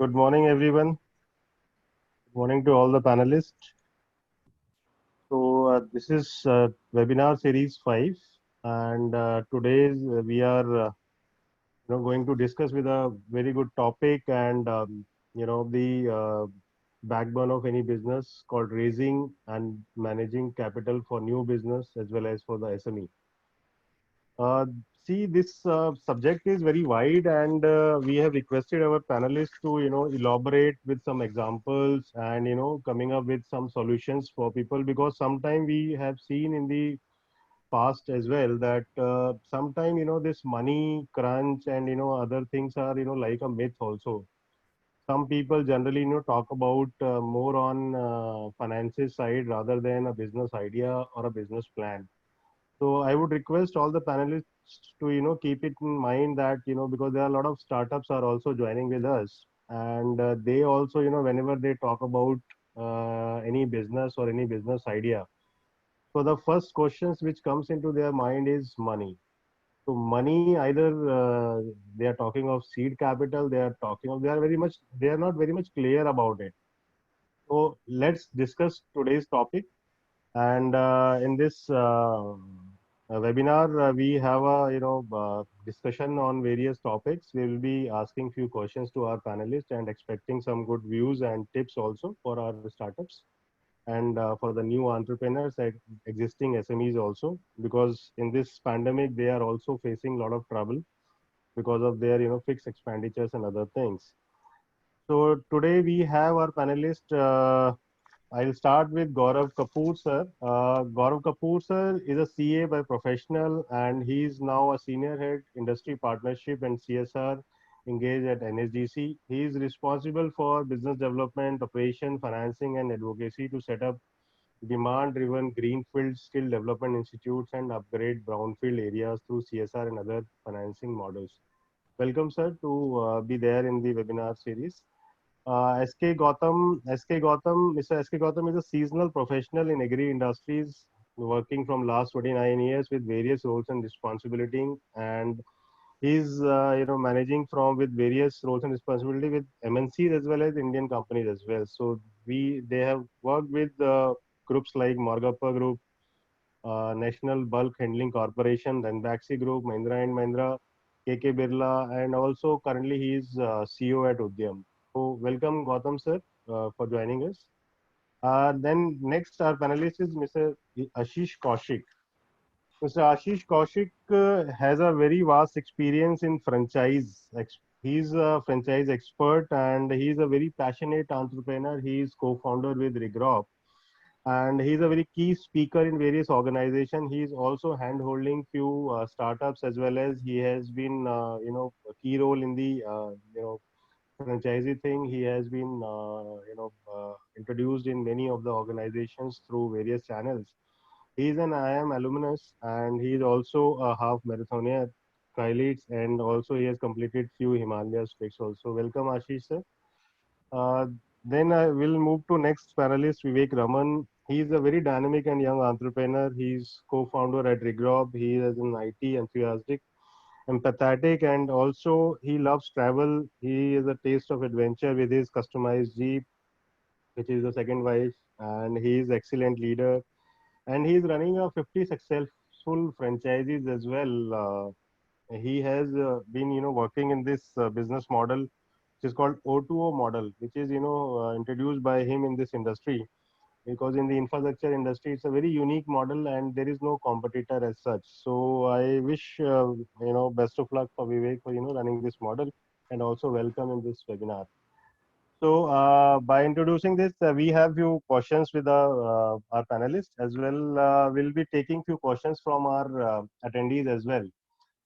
Good morning, everyone. Good morning to all the panelists. This is webinar series 5, and today we are going to discuss with a very good topic and the backbone of any business called raising and managing capital for new business as well as for the SME. Uh, See, this subject is very wide, and we have requested our panelists to, elaborate with some examples and, coming up with some solutions for people because sometime we have seen in the past as well that sometime, this money crunch and, other things are, like a myth also. Some people generally, talk about more on finances side rather than a business idea or a business plan. So I would request all the panelists to keep it in mind that because there are a lot of startups are also joining with us, and they also whenever they talk about any business or any business idea, so the first questions which comes into their mind is money. So money either they are talking of seed capital, they are not very much clear about it. So let's discuss today's topic. And in this webinar, we have a discussion on various topics. We will be asking few questions to our panelists and expecting some good views and tips also for our startups and for the new entrepreneurs and existing SMEs also, because in this pandemic they are also facing a lot of trouble because of their fixed expenditures and other things. So today we have our panelist. I'll start with Gaurav Kapoor, sir. Gaurav Kapoor, sir, is a CA by professional, and he is now a senior head industry partnership and CSR engaged at NSDC. He is responsible for business development, operation, financing, and advocacy to set up demand-driven greenfield skill development institutes and upgrade brownfield areas through CSR and other financing models. Welcome, sir, to be there in the webinar series. Mr. SK Gautam is a seasonal professional in agri industries, working from last 29 years with various roles and responsibility, and he's managing from with various roles and responsibility with MNCs as well as Indian companies as well. So they have worked with groups like Morgappa Group, National Bulk Handling Corporation, Ranbaxy Group, Mahindra and Mahindra, KK Birla, and also currently he is CEO at Udyam. So welcome Gautam sir for joining us. Then next our panelist is Mr. Ashish Kaushik. Mr. Ashish Kaushik has a very vast experience in franchise. He's a franchise expert and he's a very passionate entrepreneur. He is co-founder with Regrop, and he's a very key speaker in various organizations. He's also hand-holding few startups as well as he has been, a key role in the, franchisee thing. He has been, introduced in many of the organizations through various channels. He's an IIM alumnus and he's also a half marathoner, triathletes, and also he has completed few Himalayas treks also. Welcome, Ashish, sir. Uh, then I will move to next panelist, Vivek Raman. He is a very dynamic and young entrepreneur. He's co-founder at Regrob. He is an IT enthusiastic, empathetic, and also he loves travel. He is a taste of adventure with his customized Jeep, which is the second wife, and he is excellent leader. And he is running a 50 successful franchises as well. He has been, working in this business model which is called O2O model, which is introduced by him in this industry, because in the infrastructure industry it's a very unique model and there is no competitor as such. So I wish best of luck for Vivek for running this model, and also welcome in this webinar. So by introducing this, we have few questions with our panelists as well. We'll be taking few questions from our attendees as well,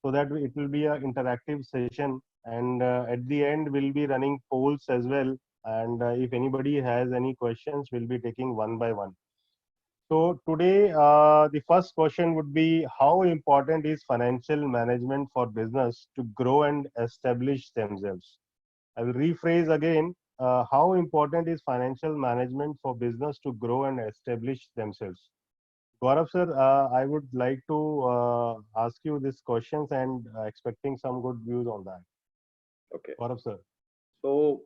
so that it will be an interactive session. And at the end, we'll be running polls as well. And if anybody has any questions, we'll be taking one by one. So today, the first question would be, how important is financial management for business to grow and establish themselves? I will rephrase again. How important is financial management for business to grow and establish themselves? Gaurav sir, I would like to ask you these questions and expecting some good views on that. Okay. Gaurav sir. So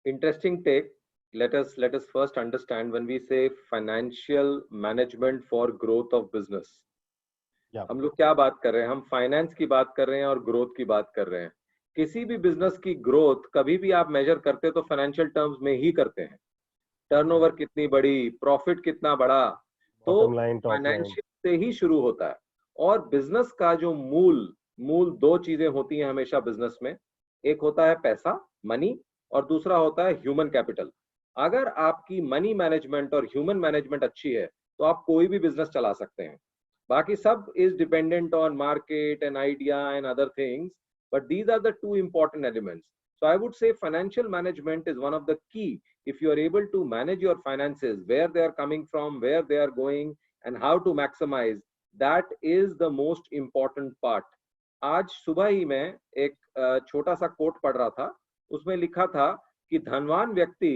Interesting take. Let us first understand when we say financial management for growth of business. Yeah. हम लोग क्या बात कर रहे हैं? हम finance की बात कर रहे हैं और ग्रोथ की बात कर रहे हैं. किसी भी बिजनेस की ग्रोथ कभी भी आप मेजर करते तो फाइनेंशियल टर्म्स में ही करते हैं. टर्नओवर कितनी बड़ी, प्रॉफिट कितना बड़ा, तो Bottom line, top line. Financial से ही शुरू होता है. और बिजनेस का जो मूल दो चीजें होती हैं हमेशा बिजनेस में. एक होता है पैसा, मनी, और दूसरा होता है ह्यूमन कैपिटल. अगर आपकी मनी मैनेजमेंट और ह्यूमन मैनेजमेंट अच्छी है तो आप कोई भी बिजनेस चला सकते हैं. बाकी सब is dependent on market and idea and other things, but these are the two important elements. So I would say financial management is one of the key. If you are able to manage your finances, where they are coming from, where they are going, and how to maximize, that is the most important part. आज सुबह ही मैं एक छोटा सा coat पढ़ रहा था. उसमें लिखा था कि धनवान व्यक्ति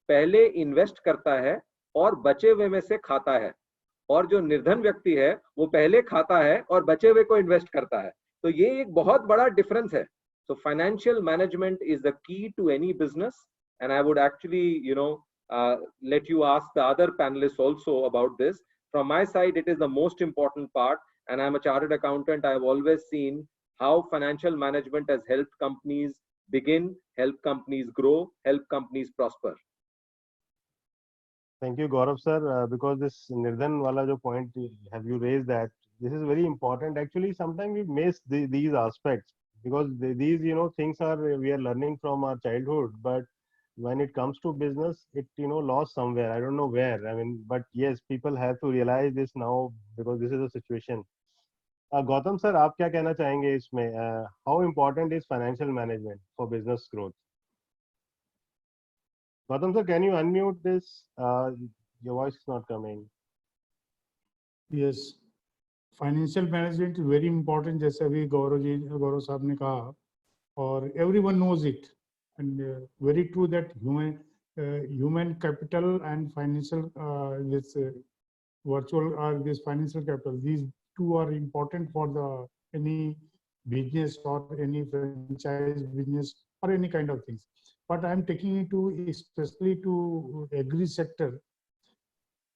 पहले इन्वेस्ट करता है और बचे हुए में से खाता है, और जो निर्धन व्यक्ति है वो पहले खाता है और बचे हुए को इन्वेस्ट करता है. तो ये एक बहुत बड़ा डिफरेंस है. So financial management is the key to any business. And I would actually let you ask the other panelists also about this. From my side, it is the most important part, and I'm a chartered accountant. I have always seen how financial management has helped companies begin, help companies grow, help companies prosper. Thank you, Gaurav sir, because this Nirdhan wala jo point have you raised, that this is very important. Actually, sometimes we miss these aspects, because these things are we are learning from our childhood, but when it comes to business, it lost somewhere. I don't know where. I mean, but yes, people have to realize this now, because this is the situation. Gautam sir, आप क्या कहना चाहेंगे इसमें? How important is financial management for business growth? Gautam sir, can you unmute this? Your voice is not coming. Yes, financial management is very important. जैसे अभी गौरव साहब ने कहा, और everyone knows it, and very true that human capital and financial this virtual or this financial capital, these two are important for the any business or any franchise business or any kind of things. But I'm taking it to especially to agri sector.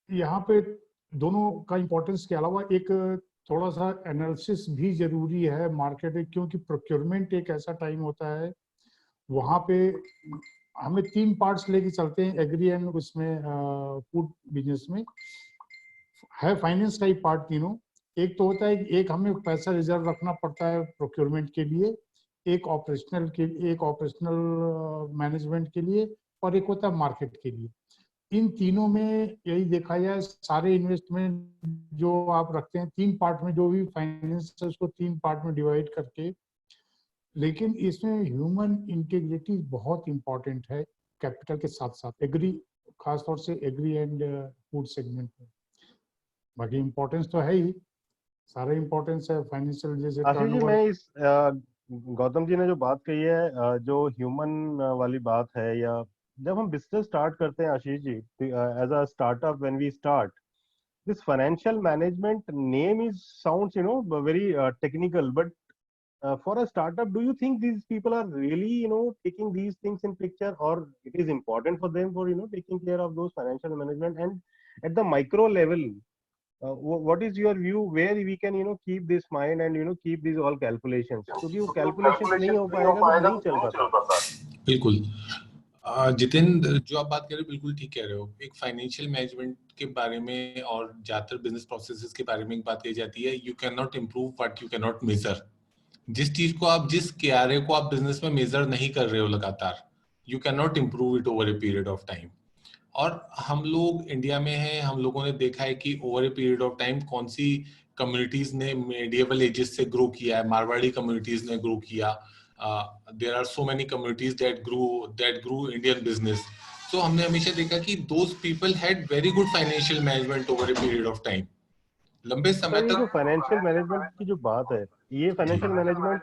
यहाँ पे दोनों का importance के अलावा एक थोड़ा सा analysis भी जरूरी है मार्केट में, क्योंकि प्रोक्योरमेंट एक ऐसा टाइम होता है वहाँ पे हमें 3 पार्ट्स लेके चलते हैं एग्री एंड उसमें फूड बिजनेस में है. फाइनेंस का ही पार्ट तीनों. एक तो होता है कि एक हमें पैसा रिजर्व रखना पड़ता है प्रोक्योरमेंट के लिए, एक ऑपरेशनल मैनेजमेंट के लिए, और एक होता है मार्केट के लिए. इन तीनों में यही देखा जाए, सारे इन्वेस्टमेंट जो आप रखते हैं 3 पार्ट में, जो भी फाइनेंस है उसको 3 पार्ट में डिवाइड करके. लेकिन इसमें ह्यूमन इंटीग्रिटी बहुत इंपॉर्टेंट है कैपिटल के साथ साथ, एग्री खासतौर से एग्री एंड फूड सेगमेंट में. बाकी इम्पोर्टेंस तो है ही, सारा इम्पोर्टेंस है फाइनेंशियल. जैसे आशीष जी, मैं इस गौतम जी ने जो बात कही है, जो ह्यूमन वाली बात है, या जब हम बिजनेस स्टार्ट करते हैं Ashish ji, as a startup, when we start this financial management name is sounds very technical, but for a startup, do you think these people are really taking these things in picture, or it is important for them for taking care of those financial management? And at the micro level, what is your view where we can keep this mind and keep these all calculations, क्योंकि वो calculations नहीं हो पाएगा तो नहीं चल पाता. बिल्कुल जितेंद्र, जो आप बात कर रहे हो बिल्कुल ठीक कह रहे हो. एक फाइनेंशियल मैनेजमेंट के बारे में और ज्यादातर बिजनेस प्रोसेसेस के बारे में एक बात कही जाती है, you can not improve what you can not measure. जिस चीज को आप, जिस KRA को आप बिजनेस में मेजर नहीं कर रहे हो लगातार, you can not improve it over a period of time. और हम लोग इंडिया में हैं, हम लोगों ने देखा है कि over a period of time कौन सी कम्युनिटीज ने मेडिएवल एजेस से ग्रो किया है. मारवाड़ी कम्युनिटीज ने ग्रो किया. There are so many communities that grew Indian business. So हमने हमेशा देखा कि those people had very good financial management over a period of time. लंबे समय तक. जो फाइनेंशियल मैनेजमेंट की जो बात है, ये financial management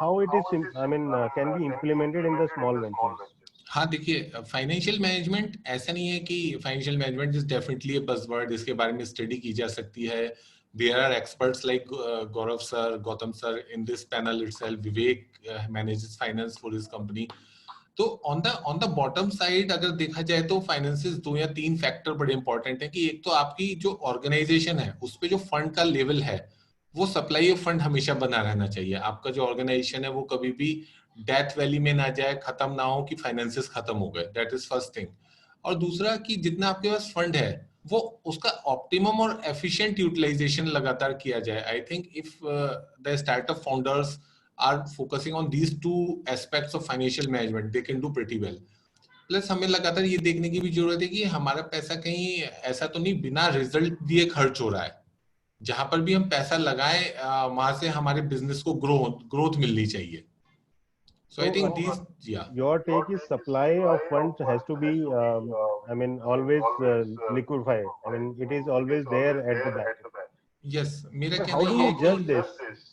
how it is, I mean, can be implemented in the small ventures? हाँ, देखिए, फाइनेंशियल मैनेजमेंट ऐसा नहीं है कि financial management is definitely A buzzword. इसके बारे में स्टडी की जा सकती है. There are experts like Gaurav sir, Gautam sir in this panel itself. Vivek manages finance for his company. तो ऑन द बॉटम साइड अगर देखा जाए तो फाइनेंसेस 2 या 3 फैक्टर बड़े इंपॉर्टेंट है कि एक तो आपकी जो ऑर्गेनाइजेशन है उस पे जो फंड का लेवल है वो सप्लाई ऑफ फंड हमेशा बना रहना चाहिए। आपका जो ऑर्गेनाइजेशन है वो कभी भी डेथ वैली में ना जाए, खत्म ना हो कि फाइनेंसेस खत्म हो गए, दैट इज फर्स्ट थिंग। और दूसरा कि जितना आपके पास फंड है वो उसका ऑप्टिमम और एफिशिएंट यूटिलाइजेशन लगातार किया जाए। I think if the startup founders are focusing on these two aspects of financial management, they can do pretty well. Plus हमें लगातार ये देखने की भी जरूरत है कि हमारा पैसा कहीं ऐसा तो नहीं बिना रिजल्ट दिए खर्च हो रहा है। जहां पर भी हम पैसा लगाएं वहां से हमारे बिजनेस को ग्रोथ मिलनी चाहिए। So I think these, yeah. Your take is supply of funds has to be, I mean, always liquefied. I mean, it is always there at the back. Yes, मेरा How कहना do ये you है judge कि this?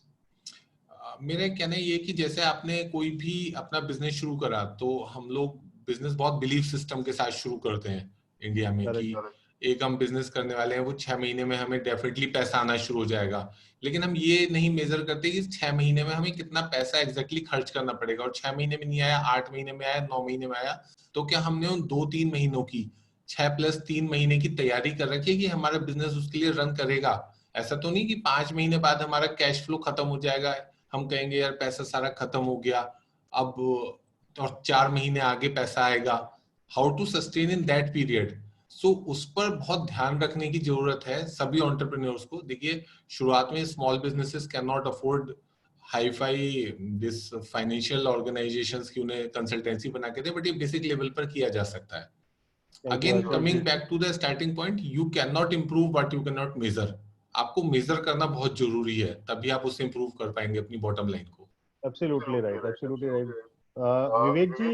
मेरा कहना ये कि जैसे आपने कोई भी अपना बिजनेस शुरू करा तो हम लोग बिजनेस बहुत बिलीफ सिस्टम के साथ शुरू करते हैं इंडिया में कि एक हम बिजनेस करने वाले हैं वो 6 महीने में हमें डेफिनेटली पैसा आना शुरू हो जाएगा। लेकिन हम ये नहीं मेजर करते कि 6 महीने में हमें कितना पैसा एग्जैक्टली खर्च करना पड़ेगा, और 6 महीने में नहीं आया, 8 महीने में आया, 9 महीने में आया, तो क्या हमने उन 2-3 महीनों की 6+3 महीने की तैयारी कर रखी है कि हमारा बिजनेस उसके लिए रन करेगा। ऐसा तो नहीं कि 5 महीने बाद हमारा कैश फ्लो खत्म हो जाएगा, हम कहेंगे यार पैसा सारा खत्म हो गया अब और 4 महीने आगे पैसा आएगा। How to sustain in that period, so उस पर बहुत ध्यान रखने की जरूरत है सभी एंटरप्रेन्योर्स को। देखिए शुरुआत में small businesses can not afford hi fi this financial organisations की उन्हें कंसल्टेंसी बना के दे, बट ये बेसिक लेवल पर किया जा सकता है। Again coming back to the starting point, you can not improve what you can not measure. आपको मेजर करना बहुत जरूरी है, तभी आप उससे इम्प्रूव कर पाएंगे अपनी बॉटम लाइन को। Absolutely right. Absolutely right. Vivek ji,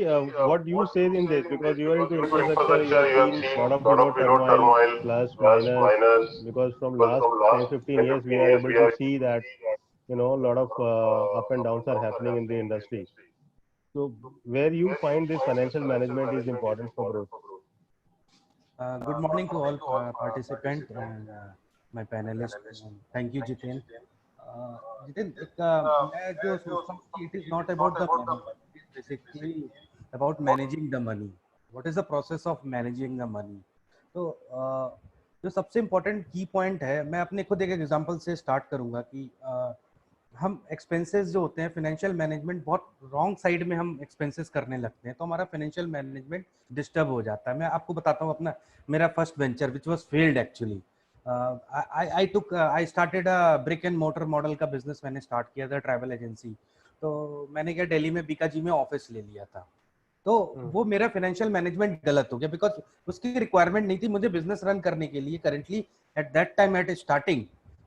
what you say in this, because you are into infrastructure, you have seen lot of turmoil, plus minus, because from last 10-15 years we are able to see that a lot of up and downs are happening in the industry. So where you find this financial management is important for growth? Good morning to all participants and my panelists. Thank you, Jitin. Jitin, मैं जो सोचता हूँ कि it is not about the money, it is basically about managing the money. What is the process of managing the money? तो जो सबसे important key point है, मैं अपने खुद एक एग्जांपल से स्टार्ट करूँगा कि हम एक्सपेंसेस जो होते हैं, फाइनेंशियल मैनेजमेंट बहुत रॉन्ग साइड में हम एक्सपेंसेस करने लगते हैं तो हमारा फाइनेंशियल मैनेजमेंट डिस्टर्ब हो जाता है। मैं आपको बताता हूँ अपना मेरा first venture which was failed actually. I started a brick and motor model का बिजनेस मैंने स्टार्ट किया था, ट्रैवल एजेंसी। तो मैंने क्या दिल्ली में बीकाजी में ऑफिस ले लिया था, तो वो मेरा फाइनेंशियल मैनेजमेंट गलत हो गया बिकॉज उसकी रिक्वायरमेंट नहीं थी मुझे बिजनेस रन करने के लिए। Currently at that time at starting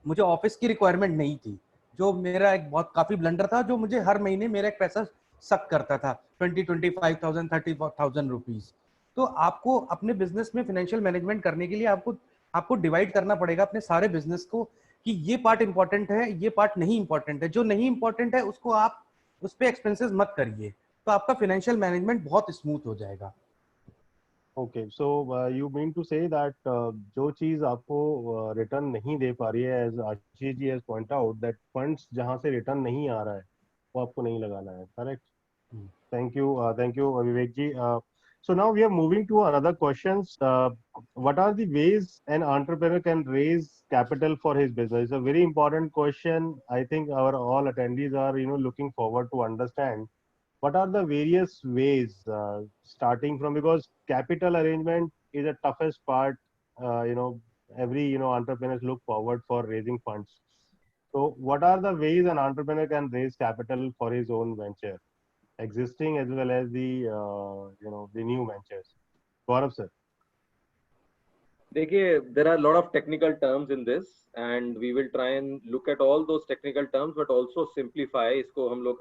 मुझे ऑफिस की रिक्वायरमेंट नहीं थी, जो मेरा एक बहुत काफी ब्लंडर था, जो मुझे हर महीने मेरा एक पैसा सक करता था 20-25,000 30,000 रुपीज। तो आपको अपने बिजनेस में फाइनेंशियल मैनेजमेंट करने के लिए आपको डिवाइड करना पड़ेगा अपने सारे बिजनेस को कि ये पार्ट इंपॉर्टेंट है, ये पार्ट नहीं इंपॉर्टेंट है। जो नहीं इंपॉर्टेंट है उसको आप उस पर एक्सपेंसेस मत करिए, तो आपका फाइनेंशियल मैनेजमेंट बहुत स्मूथ हो जाएगा। Okay, so you mean to say that जो चीज आपको रिटर्न नहीं दे पा रही है, as Ashish ji has point out that funds जहां से रिटर्न नहीं आ रहा है वो आपको नहीं लगाना है, correct? Thank you, Vivek ji. So now we are moving to another questions. What are the ways an entrepreneur can raise capital for his business? It's a very important question. I think our all attendees are looking forward to understand. What are the various ways starting from, because capital arrangement is the toughest part, every entrepreneurs look forward for raising funds. So what are the ways an entrepreneur can raise capital for his own venture, existing as well as the the new ventures? Gaurav sir. देखिए, there are a lot of technical terms in this and we will try and look at all those technical terms but also simplify इसको। हम लोग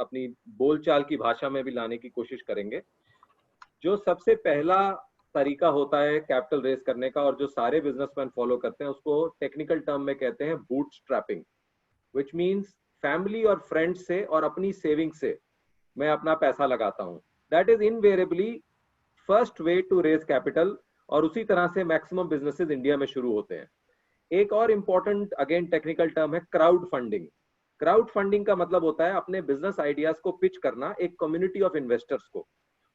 अपनी बोलचाल की भाषा में भी लाने की कोशिश करेंगे। जो सबसे पहला तरीका होता है कैपिटल रेज करने का और जो सारे बिजनेसमैन फॉलो करते हैं उसको टेक्निकल टर्म में कहते हैं बूटस्ट्रैपिंग, which means फैमिली और फ्रेंड्स से और अपनी सेविंग से मैं अपना पैसा लगाता हूँ। That is invariably first way to raise capital और उसी तरह से मैक्सिमम बिजनेसेस इंडिया में शुरू होते हैं। एक और इम्पोर्टेंट अगेन टेक्निकल टर्म है क्राउड फंडिंग। क्राउड फंडिंग का मतलब होता है अपने बिजनेस आइडियाज को पिच करना एक कम्युनिटी ऑफ इन्वेस्टर्स को।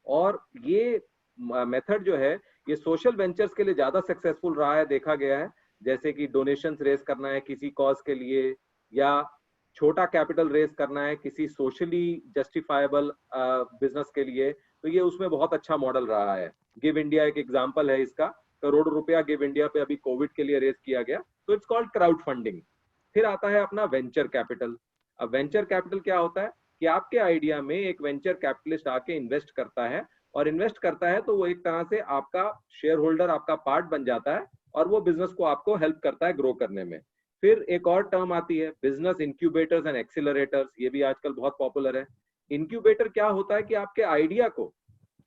और ये मेथड जो है ये सोशल वेंचर्स के लिए ज्यादा सक्सेसफुल रहा है, देखा गया है। जैसे कि डोनेशंस रेज करना है किसी कॉज के लिए, या छोटा कैपिटल रेज करना है किसी सोशली जस्टिफाइबल बिजनेस के लिए, तो ये उसमें बहुत अच्छा मॉडल रहा है। गिव इंडिया एक एग्जांपल है इसका, करोड़ों रुपया गिव इंडिया पे अभी कोविड के लिए रेज किया गया, तो इट्स कॉल्ड क्राउड फंडिंग। फिर आता है अपना वेंचर कैपिटल। अब वेंचर कैपिटल क्या होता है कि आपके आइडिया में एक वेंचर कैपिटलिस्ट आके इन्वेस्ट करता है, और इन्वेस्ट करता है तो वो एक तरह से आपका शेयर होल्डर, आपका पार्ट बन जाता है, और वो बिजनेस को आपको हेल्प करता है ग्रो करने में। फिर एक और टर्म आती है बिजनेस इंक्यूबेटर्स एंड एक्सीलरेटर्स, ये भी आजकल बहुत पॉपुलर है। इंक्यूबेटर क्या होता है कि आपके आइडिया को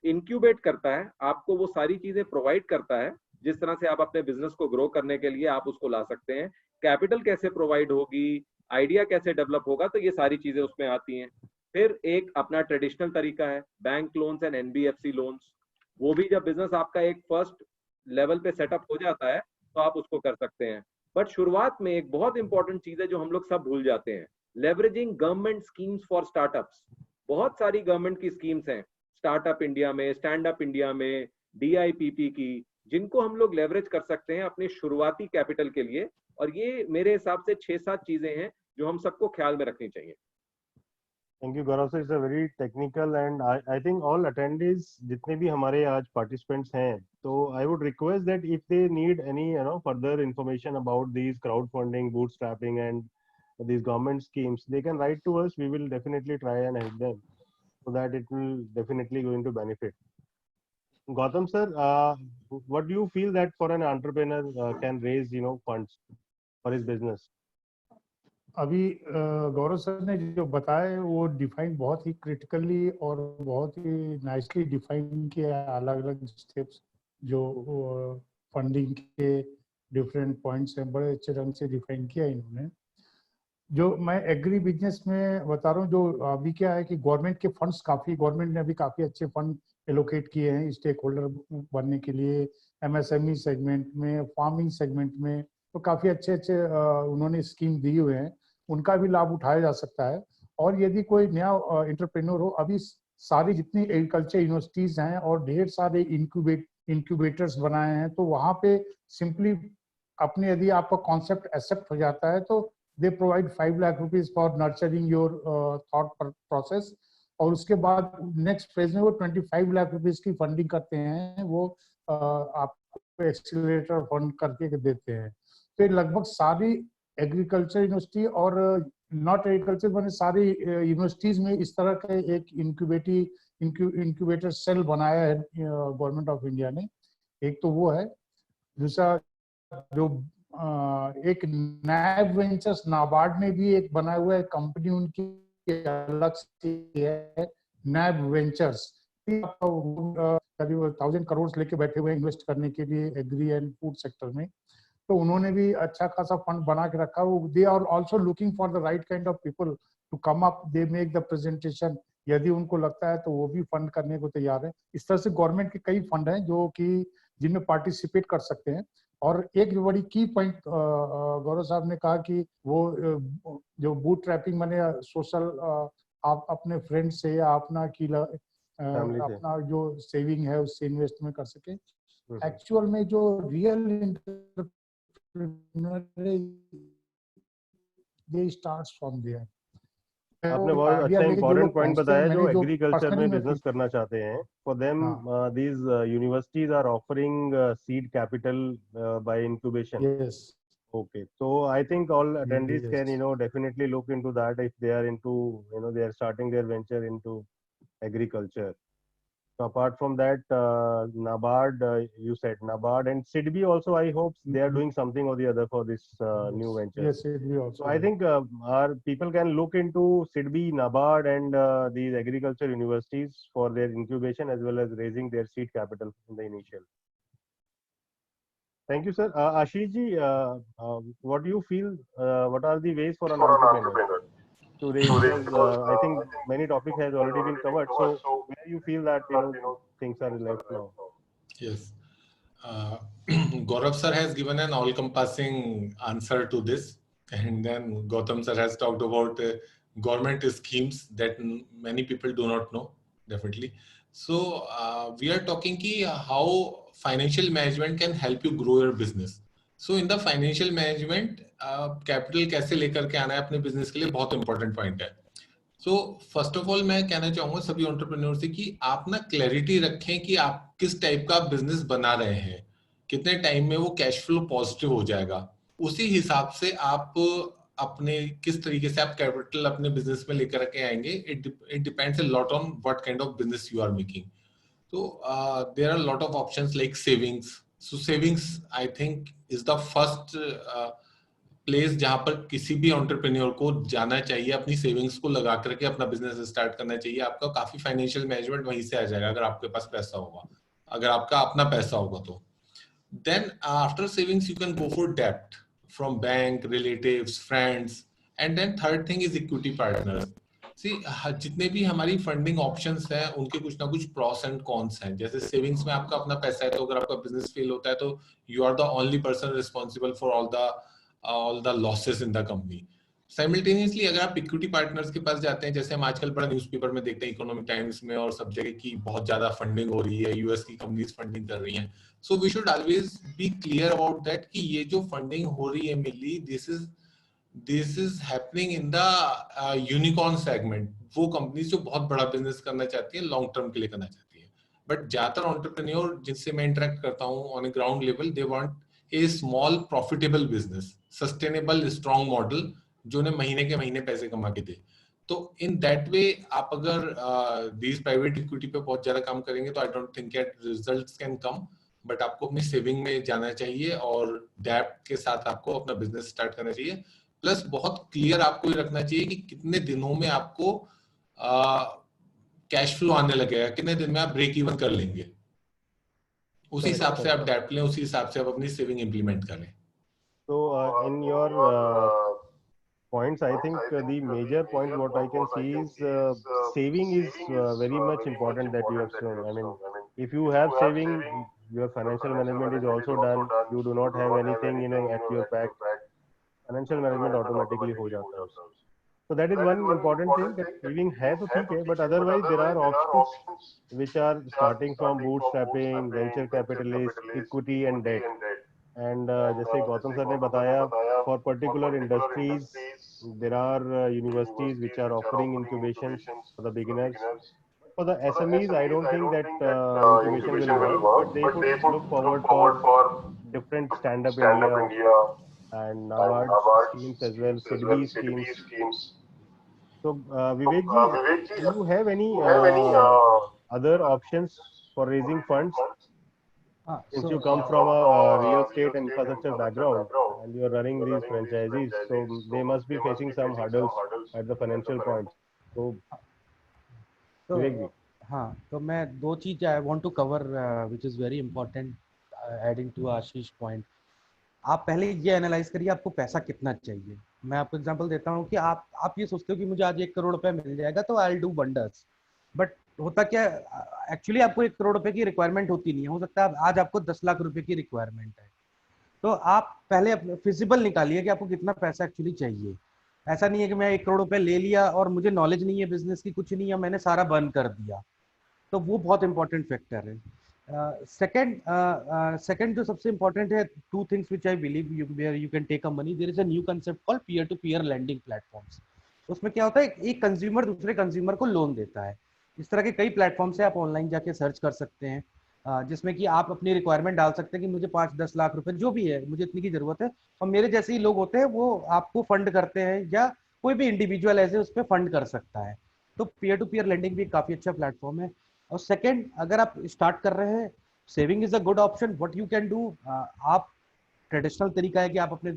इंक्यूबेट करता है, आपको वो सारी चीजें प्रोवाइड करता है जिस तरह से आप अपने बिजनेस को ग्रो करने के लिए आप उसको ला सकते हैं। कैपिटल कैसे प्रोवाइड होगी, आइडिया कैसे डेवलप होगा, तो ये सारी चीजें उसमें आती हैं। फिर एक अपना ट्रेडिशनल तरीका है bank loans and NBFC loans. वो भी जब बिजनेस आपका एक फर्स्ट लेवल पे सेटअप हो जाता है तो आप उसको कर सकते हैं। बट शुरुआत में एक बहुत इंपॉर्टेंट चीज है जो हम लोग सब भूल जाते हैं, leveraging government schemes for startups. बहुत सारी गवर्नमेंट की स्कीम्स हैं स्टार्टअप इंडिया में, स्टैंड अप इंडिया में, डीआईपीपी की, जिनको हम लोग लेवरेज कर सकते हैं अपने शुरुआती कैपिटल के लिए। और ये मेरे हिसाब से 6-7 चीजें हैं जो हम सबको ख्याल में रखनी चाहिए। Thank you, Gaurav sir. It's a very technical and I think all attendees जितने भी हमारे आज participants हैं, तो I would request that if they need any further information about these crowdfunding, bootstrapping and these government schemes, they can write to us. We will definitely try and help them so that it will definitely going to benefit. Gautam sir, what do you feel that for an entrepreneur can raise funds for his business? अभी गौरव sir ने जो बताया वो define बहुत ही critically और बहुत ही nicely define किया, अलग अलग स्टेप्स जो फंडिंग के डिफरेंट पॉइंट्स हैं, बड़े अच्छे ढंग से डिफाइन किया इन्होंने। जो मैं एग्री बिजनेस में बता रहा हूँ, जो अभी क्या है कि गवर्नमेंट के फंड्स गवर्नमेंट ने अभी काफी अच्छे फंड एलोकेट किए हैं स्टेक होल्डर बनने के लिए, एमएसएमई सेगमेंट में, फार्मिंग सेगमेंट में, तो काफी अच्छे अच्छे उन्होंने स्कीम दिए हुए हैं, उनका भी लाभ उठाया जा सकता है। और यदि कोई नया एंटरप्रेन्योर हो, अभी सारी जितनी एग्रीकल्चर यूनिवर्सिटीज हैं और ढेर सारे इंक्यूबेटर्स बनाए हैं, तो वहाँ पे सिंपली अपने यदि आपका कॉन्सेप्ट एक्सेप्ट हो जाता है तो they provide 5 lakh rupees for nurturing your thought process, और उसके बाद नेक्स्ट फेज में वो 25 लाख रुपीज की फंडिंग करते हैं, वो आपको एक्सीलरेटर फंड करके देते हैं। तो ये लगभग सारी एग्रीकल्चर यूनिवर्सिटी और नॉट एग्रीकल्चर बने सारी यूनिवर्सिटीज में इस तरह का एक इंक्यूबेटर सेल बनाया है गवर्नमेंट ऑफ इंडिया ने। एक तो वो है, दूसरा जो एक नैब वेंचर्स नाबार्ड ने भी एक बनाया हुआ है कंपनी, उनकी अलग से है नैब वेंचर्स, करीब 1000 करोड़ लेके बैठे हुए हैं इन्वेस्ट करने के लिए एग्री एंड फूड सेक्टर में। तो उन्होंने भी अच्छा खासा फंड बना के रखा। They are also looking for the right kind of people to come up, they make the presentation, यदि उनको लगता है तो वो भी फंड करने को तैयार है। इस तरह से गवर्नमेंट के कई फंड हैं जो कि जिनमें पार्टिसिपेट कर सकते हैं। और एक बड़ी की पॉइंट गौरव साहब ने कहा कि वो जो बूट ट्रैपिंग माने सोशल, आप अपने फ्रेंड से या अपना अपना जो सेविंग है उससे इन्वेस्टमेंट कर सके। एक्चुअल में जो real they starts from there. आपने बहुत अच्छा इंपॉर्टेंट पॉइंट बताया, जो एग्रीकल्चर में बिजनेस करना चाहते हैं, for them these universities are offering seed capital by incubation. Yes, okay, so I think all attendees can definitely look into that if they are into they are starting their venture into agriculture. So apart from that, NABARD, you said NABARD and SIDBI also, I hope they are doing something or the other for this new venture. Yes, SIDBI also. So I think our people can look into SIDBI, NABARD and these agriculture universities for their incubation as well as raising their seed capital in the initial. Thank you, sir. Ashish ji, what do you feel, what are the ways for an entrepreneur to raise? I think many topics has already been covered. So where you feel that things are left now? Yes, Gaurav sir has given an all-encompassing answer to this, and then Gautam sir has talked about government schemes that many people do not know, definitely. So we are talking ki how financial management can help you grow your business. So in the financial management, capital कैसे लेकर के आना है अपने business के लिए बहुत important point है. So first of all मैं कहना चाहूँगा सभी entrepreneur से कि आप ना clarity रखें कि आप किस type का business बना रहे हैं, कितने time में वो cash flow positive हो जाएगा, उसी हिसाब से आप अपने किस तरीके से आप कैपिटल अपने बिजनेस में लेकर के आएंगे. It depends a lot on what kind of business you are making. So there are a lot of options like savings. So savings I think is the first place जहां पर किसी भी entrepreneur को जाना चाहिए, अपनी सेविंग्स को लगा करके अपना बिजनेस स्टार्ट करना चाहिए. आपका काफी फाइनेंशियल मैनेजमेंट वहीं से आ जाएगा अगर आपके पास पैसा होगा, अगर आपका अपना पैसा होगा तो. Then after savings you can go for debt from bank, relatives, friends, and then third thing is equity partners. See, जितने भी हमारी फंडिंग ऑप्शंस हैं उनके कुछ ना कुछ प्रॉस एंड कॉन्स हैं. जैसे सेविंग्स में आपका अपना पैसा है तो अगर आपका बिजनेस फेल होता है तो you are the only person responsible for all the losses in the company. Simultaneously अगर आप इक्विटी पार्टनर्स के पास जाते हैं, जैसे हम आजकल बड़ा न्यूज़पेपर में देखते हैं, इकोनॉमिक टाइम्स में और सब जगह की बहुत ज्यादा फंडिंग हो रही है, यूएस की कंपनीज फंडिंग कर रही हैं. So we should always be clear about that कि ये जो फंडिंग हो रही है मिली, this is happening in the unicorn segment. वो कंपनीज जो बहुत बड़ा बिजनेस करना चाहती है, लॉन्ग टर्म के लिए करना चाहती है. बट ज्यादातर एंटरप्रेन्योर जिनसे मैं इंटरेक्ट करता हूँ on A ground level, they want a small profitable business, sustainable strong model जो ने महीने के महीने पैसे कमा के दे. तो इन दैट वे आप अगर दीज प्राइवेट इक्विटी पे बहुत ज्यादा काम करेंगे तो I don't think that results can come. But आपको अपनी सेविंग में जाना चाहिए और डेब्ट के साथ आपको अपना बिजनेस स्टार्ट करना चाहिए. प्लस बहुत क्लियर आपको ये रखना चाहिए कि कितने दिनों में आपको कैश फ्लो आने लगेगा, कितने दिन में आप ब्रेक इवन कर लेंगे. उसी हिसाब से आप डेब्ट लें, उसी हिसाब से आप अपनी सेविंग इंप्लीमेंट करें. So in your points, I think the major point what I can see is saving is very much important that you have shown. I mean, if you have saving, your financial management is also done. You do not have anything, at your back. Financial management automatically हो जाता है उससे. So that is one important thing, that saving है तो ठीक है, but otherwise there are options which are starting from bootstrapping, venture capitalist, equity and debt. And जैसे Gautam sir ने बताया, for particular industries there are universities which are offering incubations for the beginners. For the SMEs, I don't think that incubation will work, but they should look forward for different Stand Up India and NABARD schemes as well, SIDBI schemes. So Vivek ji, do you have any other options for raising funds? Since you come from a real estate and infrastructure background and you are running these franchisees, so they must be facing some hurdles at the financial point. So, Vivek ji. हाँ, तो मैं दो चीज I want to cover which is very important adding to Ashish point. आप पहले ये analyse करिए आपको पैसा कितना चाहिए. मैं आपको एग्जांपल देता हूँ कि आप ये सोचते हो कि मुझे आज 1 करोड़ रुपए मिल जाएगा तो I will do wonders. But होता क्या, एक्चुअली आपको 1 करोड़ रुपए की रिक्वायरमेंट होती नहीं है. हो सकता है आज आपको 10 लाख रुपए की रिक्वायरमेंट है. तो आप पहले अपने फिजिबल निकालिए कि आपको कितना पैसा एक्चुअली चाहिए. ऐसा नहीं है कि मैं 1 करोड़ रुपए ले लिया और मुझे नॉलेज नहीं है बिजनेस की, कुछ नहीं है, मैंने सारा बर्न कर दिया. तो वो बहुत इंपॉर्टेंट फैक्टर है. सेकंड जो सबसे इंपॉर्टेंट है, 2 things which I believe where you can take a money. There is a new concept called peer to peer lending platforms. उसमें क्या होता है, एक कंज्यूमर दूसरे कंज्यूमर को लोन देता है. इस तरह के कई प्लेटफॉर्म से आप ऑनलाइन जाके सर्च कर सकते हैं, जिसमें कि आप अपनी रिक्वायरमेंट डाल सकते हैं कि मुझे 5-10 लाख रुपए जो भी है, मुझे इतनी की जरूरत है. और मेरे जैसे ही लोग होते हैं वो आपको फंड करते हैं, या कोई भी इंडिविजुअल ऐसे उस पर फंड कर सकता है. तो पीयर टू पीयर लैंडिंग भी काफी अच्छा प्लेटफॉर्म है. और सेकंड, अगर आप स्टार्ट कर रहे हैं, saving is a good option. What you can do, आप ट्रेडिशनल तरीका है कि आप अपने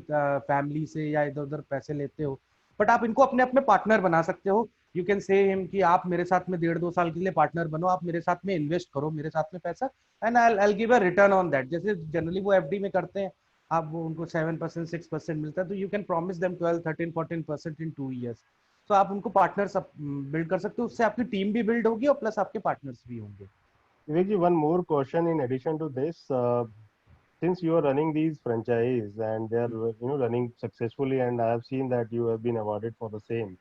फैमिली से या इधर उधर पैसे लेते हो, बट आप इनको अपने अपने पार्टनर बना सकते हो. यू कैन से हिम कि आप मेरे साथ में 1.5-2 साल के लिए पार्टनर बनो, आप मेरे साथ में इन्वेस्ट करो, मेरे साथ में पैसा, and I give a return on that. जैसे जनरली वो एफडी में करते हैं, आप वो उनको 7% 6% मिलता है, तो you can promise them 12-13-14% in 2 years. तो आप उनको पार्टनर्स बिल्ड कर सकते हो, उससे आपकी टीम भी बिल्ड होगी और प्लस आपके पार्टनर्स भी होंगे. Vivek ji, one more question in addition to this. Since you are running these franchise and they are running successfully, and I have seen that you have been awarded for the same.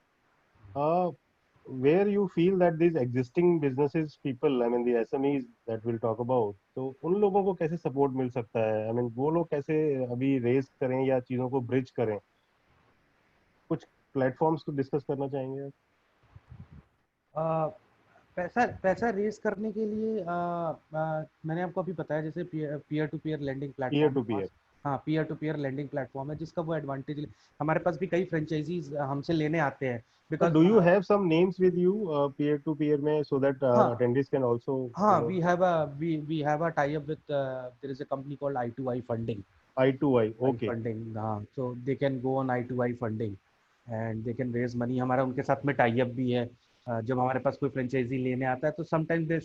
where you feel that these existing businesses people, I mean the SMEs that we'll talk about, तो उन लोगों को कैसे support मिल सकता है? I mean वो लोग कैसे अभी रेस करें या चीजों को ब्रिज करें? कुछ प्लेटफॉर्म्स को डिस्कस करना चाहेंगे आप? पैसा रेस करने के लिए मैंने आपको अभी बताया जैसे peer to peer lending peer platform to peer, हाँ peer to peer lending platform है जिसका वो एडवांटेज हमारे पास भी कई फ्रेंचाइजीज हमसे लेने आते हैं because do you have some names with you peer to peer में, सो दैट हाँ attendees can also हाँ we have a tie up with there is a company called I2I funding. I2I, okay. Funding, हाँ, so they can go on I2I funding and they can raise money. हमारा उनके साथ में tie up भी है। जब हमारे पास कोई फ्रेंचाइजी लेने आता है तो समटाइम दे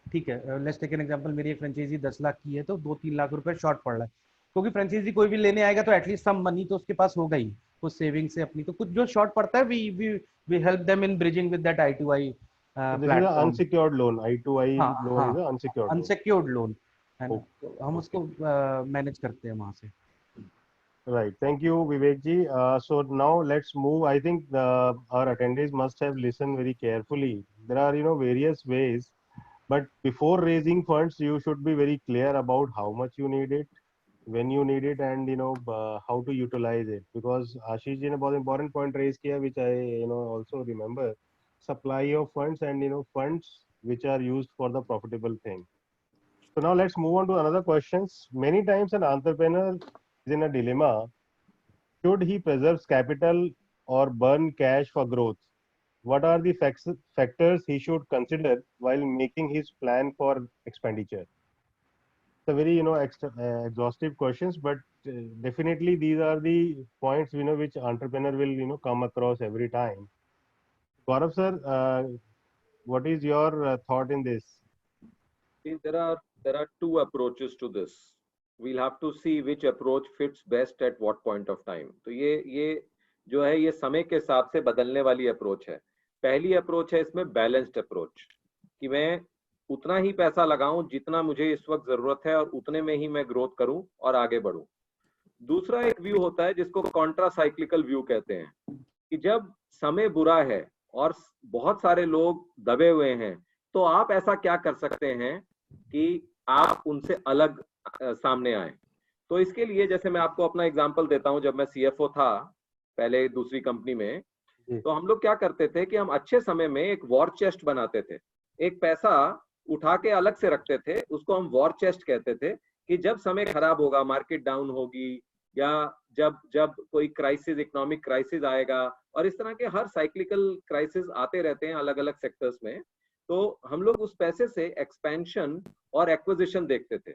ठीक है, लेट्स टेक एन एग्जांपल, मेरी एक फ्रेंचाइजी 10 लाख की है तो 2-3 लाख रुपए शॉर्ट पड़ रहा है, क्योंकि फ्रेंचाइजी कोई भी लेने आएगा तो एटलीस्ट सम मनी तो उसके पास होगा ही, कुछ सेविंग से अपनी, तो कुछ जो शॉर्ट पड़ता है we help them in bridging with that I2I So this is an platform. unsecured loan. I2I हाँ loan is हाँ an unsecured loan. Unsecured loan है ना, Okay. तो हम उसको मैनेज करते हैं वहाँ से। Right. Thank you, Vivek ji. So now let's move. I think our attendees must have listened very carefully. There are, various ways, but before raising funds, you should be very clear about how much you need it, when you need it, and how to utilize it. Because Ashish ji ने बहुत important point raise किया, which I also remember, supply of funds and funds which are used for the profitable thing. So now let's move on to another questions. Many times an entrepreneur is in a dilemma. Should he preserve capital or burn cash for growth? What are the factors he should consider while making his plan for expenditure? It's a very exhaustive questions, but definitely these are the points which entrepreneur will come across every time. Gaurav sir, what is your thought in this? See, there are two approaches to this. We'll have to see which approach fits best at what point of time. तो ये जो है ये समय के हिसाब से बदलने वाली अप्रोच है। पहली अप्रोच है इसमें बैलेंस्ड अप्रोच, कि मैं उतना ही पैसा लगाऊं जितना मुझे इस वक्त जरूरत है और उतने में ही मैं ग्रोथ करूं और आगे बढ़ूं। दूसरा एक व्यू होता है जिसको कॉन्ट्रा साइक्लिकल व्यू कहते हैं, कि जब समय बुरा है और बहुत सारे लोग दबे हुए हैं तो आप ऐसा क्या कर सकते हैं कि आप उनसे अलग सामने आए। तो इसके लिए जैसे मैं आपको अपना एग्जांपल देता हूं, जब मैं CFO था पहले दूसरी कंपनी में, तो हम लोग क्या करते थे कि हम अच्छे समय में एक वॉर चेस्ट बनाते थे, एक पैसा उठा के अलग से रखते थे, उसको हम वॉर चेस्ट कहते थे, कि जब समय खराब होगा, मार्केट डाउन होगी या जब कोई क्राइसिस, इकोनॉमिक क्राइसिस आएगा, और इस तरह के हर साइक्लिकल क्राइसिस आते रहते हैं अलग अलग सेक्टर्स में, तो हम लोग उस पैसे से एक्सपेंशन और एक्विजिशन देखते थे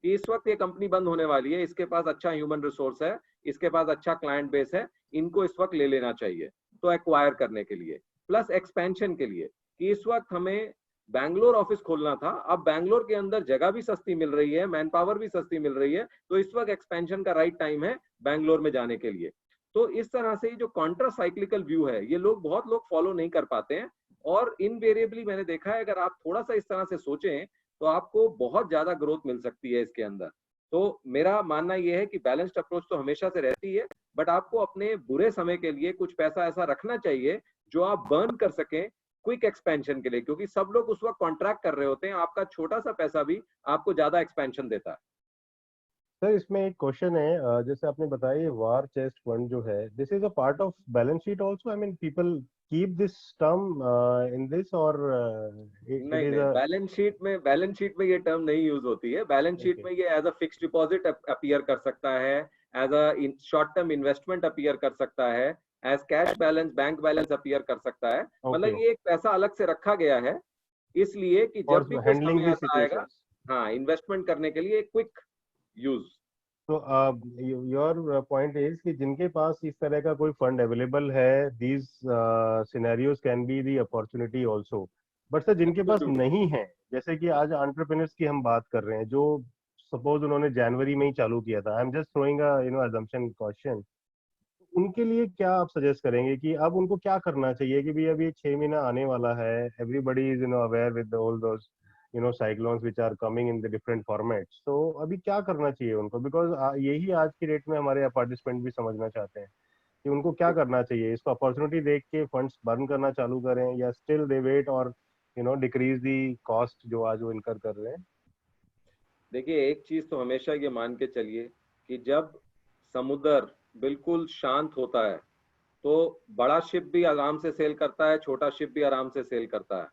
कि इस वक्त ये कंपनी बंद होने वाली है, इसके पास अच्छा ह्यूमन रिसोर्स है, इसके पास अच्छा क्लाइंट बेस है, इनको इस वक्त ले लेना चाहिए, तो एक्वायर करने के लिए, प्लस एक्सपेंशन के लिए, कि इस वक्त हमें बैंगलोर ऑफिस खोलना था, अब बैंगलोर के अंदर जगह भी सस्ती मिल रही है, मैन पावर भी सस्ती मिल रही है, तो इस वक्त एक्सपेंशन का राइट टाइम है बैंगलोर में जाने के लिए। तो इस तरह से जो कॉन्ट्रा साइक्लिकल व्यू है, ये बहुत लोग फॉलो नहीं कर पाते हैं, और इनवेरिएबली मैंने देखा है अगर आप थोड़ा सा इस तरह से सोचें तो आपको बहुत ज्यादा ग्रोथ मिल सकती है इसके अंदर। तो मेरा मानना यह है कि बैलेंस्ड अप्रोच तो हमेशा से रहती है, बट आपको अपने बुरे समय के लिए कुछ पैसा ऐसा रखना चाहिए जो आप बर्न कर सकें क्विक एक्सपेंशन के लिए, क्योंकि सब लोग उस वक्त कॉन्ट्रैक्ट कर रहे होते हैं, आपका छोटा सा पैसा भी आपको ज्यादा एक्सपेंशन देता है। सर इसमें एक क्वेश्चन है, जैसे आपने बताया वार चेस्ट फंड जो है, this is a part of balance sheet also, I mean people keep this term in this, और नहीं, बैलेंस शीट में ये टर्म नहीं यूज होती है। बैलेंस शीट में ये as a fixed deposit appear कर सकता है, as a short term investment appear कर सकता है, as cash balance, bank balance appear कर सकता है। मतलब ये एक पैसा अलग से रखा गया है इसलिए कि जब भी कोई समय ऐसा आएगा, हाँ, इन्वेस्टमेंट करने के लिए क्विक यूज। तो योर पॉइंट इज कि जिनके पास इस तरह का कोई फंड अवेलेबल है, these scenarios can be the opportunity also, but sir जिनके पास नहीं है, जैसे कि आज एंटरप्रेन्योर्स की हम बात कर रहे हैं, जो सपोज उन्होंने जनवरी में ही चालू किया था, I am just throwing a assumption question, उनके लिए क्या आप सजेस्ट करेंगे कि अब उनको क्या करना चाहिए कि भाई अभी 6 महीना आने वाला है, everybody is aware with all those cyclones which are coming in the different formats, so अभी क्या करना चाहिए उनको, बिकॉज यही आज की डेट में हमारे पार्टिसिपेंट भी समझना चाहते हैं कि उनको क्या करना चाहिए? इसको अपॉर्चुनिटी देख के फंड्स बर्न करना चालू करें, या स्टिल दे वेट और डिक्रीज दी कॉस्ट जो आज वो इनकर कर रहे हैं? देखिए, एक चीज तो हमेशा ये मान के चलिए कि जब समुद्र बिल्कुल शांत होता है तो बड़ा शिप भी आराम से सेल करता है, छोटा शिप भी आराम से सेल करता है।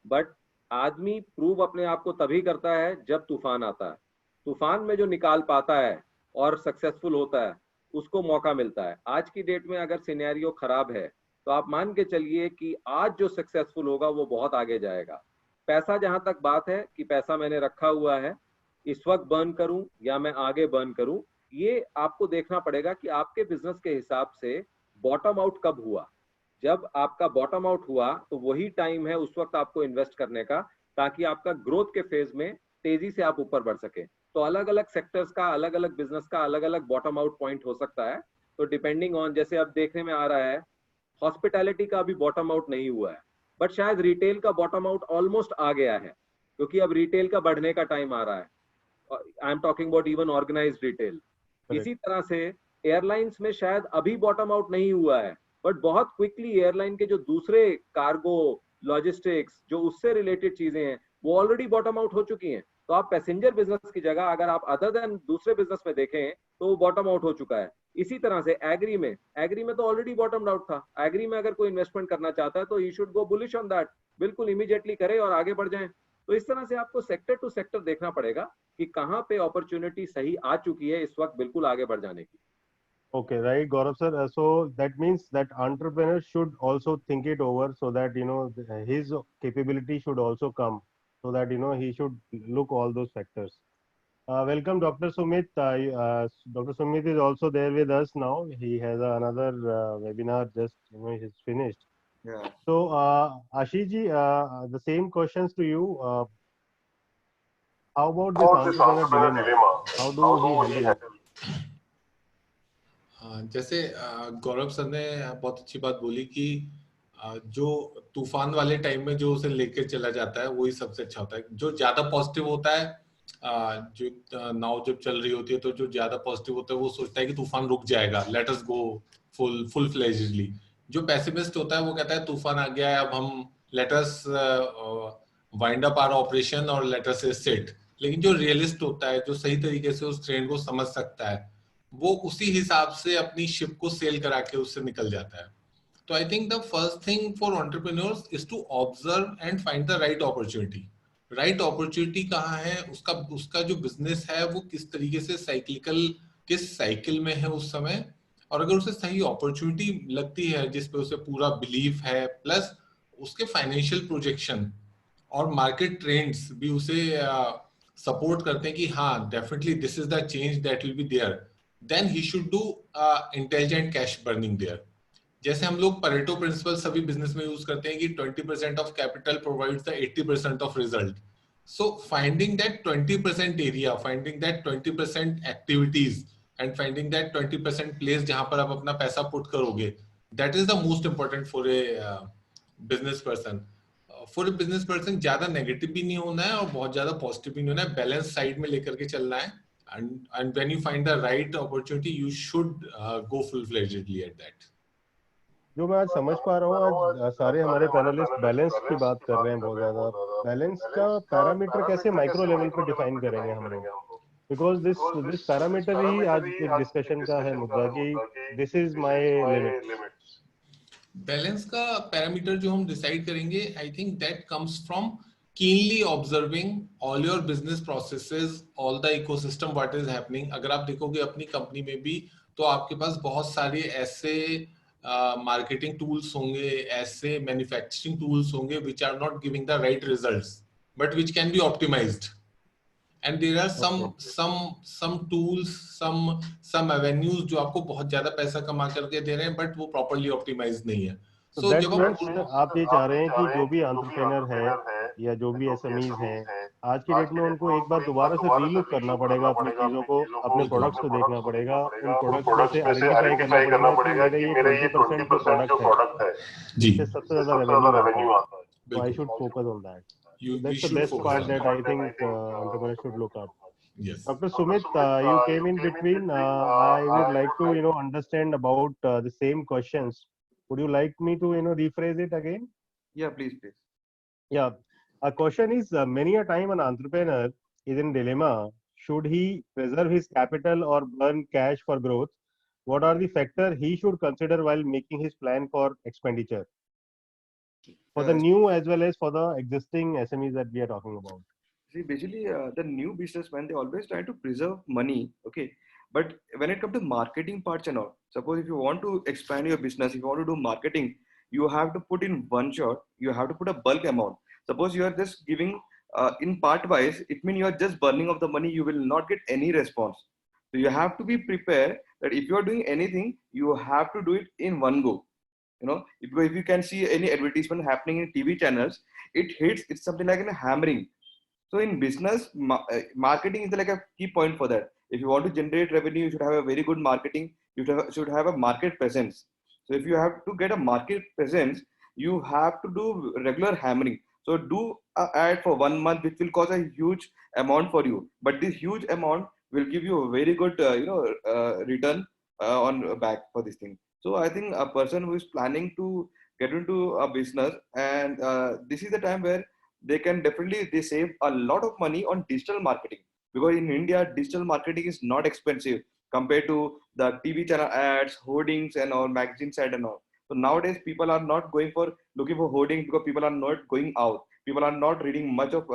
बट आदमी प्रूव अपने आप को तभी करता है जब तूफान आता है। तूफान में जो निकाल पाता है और सक्सेसफुल होता है, उसको मौका मिलता है। आज की डेट में अगर सिनेरियो खराब है तो आप मान के चलिए कि आज जो सक्सेसफुल होगा वो बहुत आगे जाएगा। पैसा, जहां तक बात है कि पैसा मैंने रखा हुआ है, इस वक्त बर्न करूं या मैं आगे बर्न करूं, ये आपको देखना पड़ेगा कि आपके बिजनेस के हिसाब से बॉटम आउट कब हुआ। जब आपका बॉटम आउट हुआ तो वही टाइम है उस वक्त आपको इन्वेस्ट करने का, ताकि आपका ग्रोथ के फेज में तेजी से आप ऊपर बढ़ सके। तो अलग अलग सेक्टर्स का, अलग अलग बिजनेस का अलग अलग बॉटम आउट पॉइंट हो सकता है। तो डिपेंडिंग ऑन, जैसे अब देखने में आ रहा है हॉस्पिटैलिटी का अभी बॉटम आउट नहीं हुआ है, बट शायद रिटेल का बॉटम आउट ऑलमोस्ट आ गया है, क्योंकि अब रिटेल का बढ़ने का टाइम आ रहा है। I am talking about even organised retail. इसी तरह से एयरलाइंस में शायद अभी बॉटम आउट नहीं हुआ है, बट बहुत क्विकली एयरलाइन के जो दूसरे कार्गो, लॉजिस्टिक्स, जो उससे रिलेटेड चीजें हैं, वो ऑलरेडी बॉटम आउट हो चुकी हैं। तो आप पैसेंजर बिजनेस की जगह अगर आप अदर देन दूसरे बिजनेस में देखें तो वो बॉटम आउट हो चुका है। इसी तरह से एग्री में तो ऑलरेडी बॉटम आउट था। एग्री में अगर कोई इन्वेस्टमेंट करना चाहता है तो you should go bullish on that, बिल्कुल इमीडिएटली करे और आगे बढ़ जाए। तो इस तरह से आपको सेक्टर टू सेक्टर देखना पड़ेगा कि कहाँ पे अपॉर्चुनिटी सही आ चुकी है इस वक्त बिल्कुल आगे बढ़ जाने की। Okay, right, Gaurav sir. So that means that entrepreneur should also think it over, so that his capability should also come, so that he should look all those factors. Welcome, Dr. Sumit. Dr. Sumit is also there with us now. He has another webinar just he's finished. Yeah. So Ashish ji, the same questions to you. How about this entrepreneur dilemma? How do he handle it? जैसे गौरव sir ने बहुत अच्छी बात बोली कि जो तूफान वाले टाइम में जो उसे लेकर चला जाता है वही सबसे अच्छा होता है। जो ज्यादा पॉजिटिव होता है, जो नाव जब चल रही होती है तो जो ज्यादा पॉजिटिव होता है वो सोचता है कि तूफान रुक जाएगा, लेट अस गो फुल फ्लेज्डली। जो पेसिमिस्ट होता है वो कहता है तूफान आ गया है, अब हम let us wind up our operation और लेट अस सिट। लेकिन जो रियलिस्ट होता है, जो सही तरीके से उस ट्रेंड को समझ सकता है, वो उसी हिसाब से अपनी शिप को सेल करा के उससे निकल जाता है। तो I think the first thing for entrepreneurs is to observe and find the right opportunity. Right opportunity कहाँ है, उसका जो बिजनेस है वो किस तरीके से साइक्लिकल, किस साइकिल में है उस समय, और अगर उसे सही अपॉर्चुनिटी लगती है जिस पे उसे पूरा बिलीफ है, प्लस उसके फाइनेंशियल प्रोजेक्शन और मार्केट ट्रेंड्स भी उसे सपोर्ट करते हैं कि हाँ definitely this is the change that will be there, then he should do intelligent cash burning there. जैसे हम लोग परेटो प्रिंसिपल सभी बिजनेस में यूज करते हैं कि 20% of capital provides the 80% of result. So finding that 20% area, finding that 20% activities and finding that 20% place जहां पर आप अपना पैसा पुट करोगे, that is the most important for a business person. For a business person ज्यादा negative भी नहीं होना है और बहुत ज्यादा पॉजिटिव भी नहीं होना है, बैलेंस साइड में लेकर के चलना है। And when you find the right opportunity, you should go full-fledgedly at that. जो मैं आज समझ पा रहा हूँ, आज सारे हमारे पैनलिस्ट बैलेंस की बात कर रहे हैं बहुत ज्यादा। बैलेंस का पैरामीटर कैसे माइक्रो लेवल पे डिफाइन करेंगे हम लोग? बिकॉज दिस पैरामीटर ही आज एक डिस्कशन का है मुद्दा कि this is my limit. Balance का पैरामीटर जो हम डिसाइड करेंगे, I think that comes from keenly observing all your business processes, all the ecosystem what is happening. अगर आप देखोगे अपनी कंपनी में भी तो आपके पास बहुत सारे ऐसे मार्केटिंग टूल्स होंगे, ऐसे मैन्युफैक्चरिंग टूल्स होंगे which are not giving the right results but which can be optimized. And there are some tools, some avenues जो आपको बहुत ज्यादा पैसा कमा करके दे रहे हैं but वो properly optimized नहीं है। So that means आप ये चाह रहे हैं कि जो भी एंटरप्रेन्योर है या जो भी एसएमईज हैं, आज की डेट में उनको एक बार दोबारा से रीलुक करना पड़ेगा अपनी चीजों को, अपने प्रोडक्ट्स को देखना पड़ेगा, उन प्रोडक्ट्स में से आइडेंटिफाई करना पड़ेगा कि मेरे ये 20% जो प्रोडक्ट है जिससे सबसे ज्यादा रेवेन्यू आता है, so I should focus on that. That's the best part that I think entrepreneurs should look at. Yes. Dr. Sumit, you came in between. I would like to, understand about the same questions. Would you like me to, rephrase it again? Yeah, please, please. Yeah. A question is, many a time an entrepreneur is in dilemma. Should he preserve his capital or burn cash for growth? What are the factors he should consider while making his plan for expenditure for the Uh, new as well as for the existing SMEs that we are talking about? See, basically, the new businessman, they always try to preserve money. Okay. But when it comes to marketing parts and all, suppose if you want to expand your business, if you want to do marketing, you have to put in one shot, you have to put a bulk amount. Suppose you are just giving in part wise, it means you are just burning of the money, you will not get any response. So you have to be prepared that if you are doing anything, you have to do it in one go. If you can see any advertisement happening in TV channels, it hits, it's something like a hammering. So in business, marketing is like a key point for that. If you want to generate revenue, you should have a very good marketing. You should have a market presence. So if you have to get a market presence, you have to do regular hammering. So do a ad for 1 month, which will cost a huge amount for you. But this huge amount will give you a very good, return on back for this thing. So I think a person who is planning to get into a business, and this is the time where they save a lot of money on digital marketing, because in India digital marketing is not expensive compared to the TV channel ads, hoardings and all, magazines ad and all. So nowadays people are not going for looking for hoardings, because people are not going out, people are not reading much of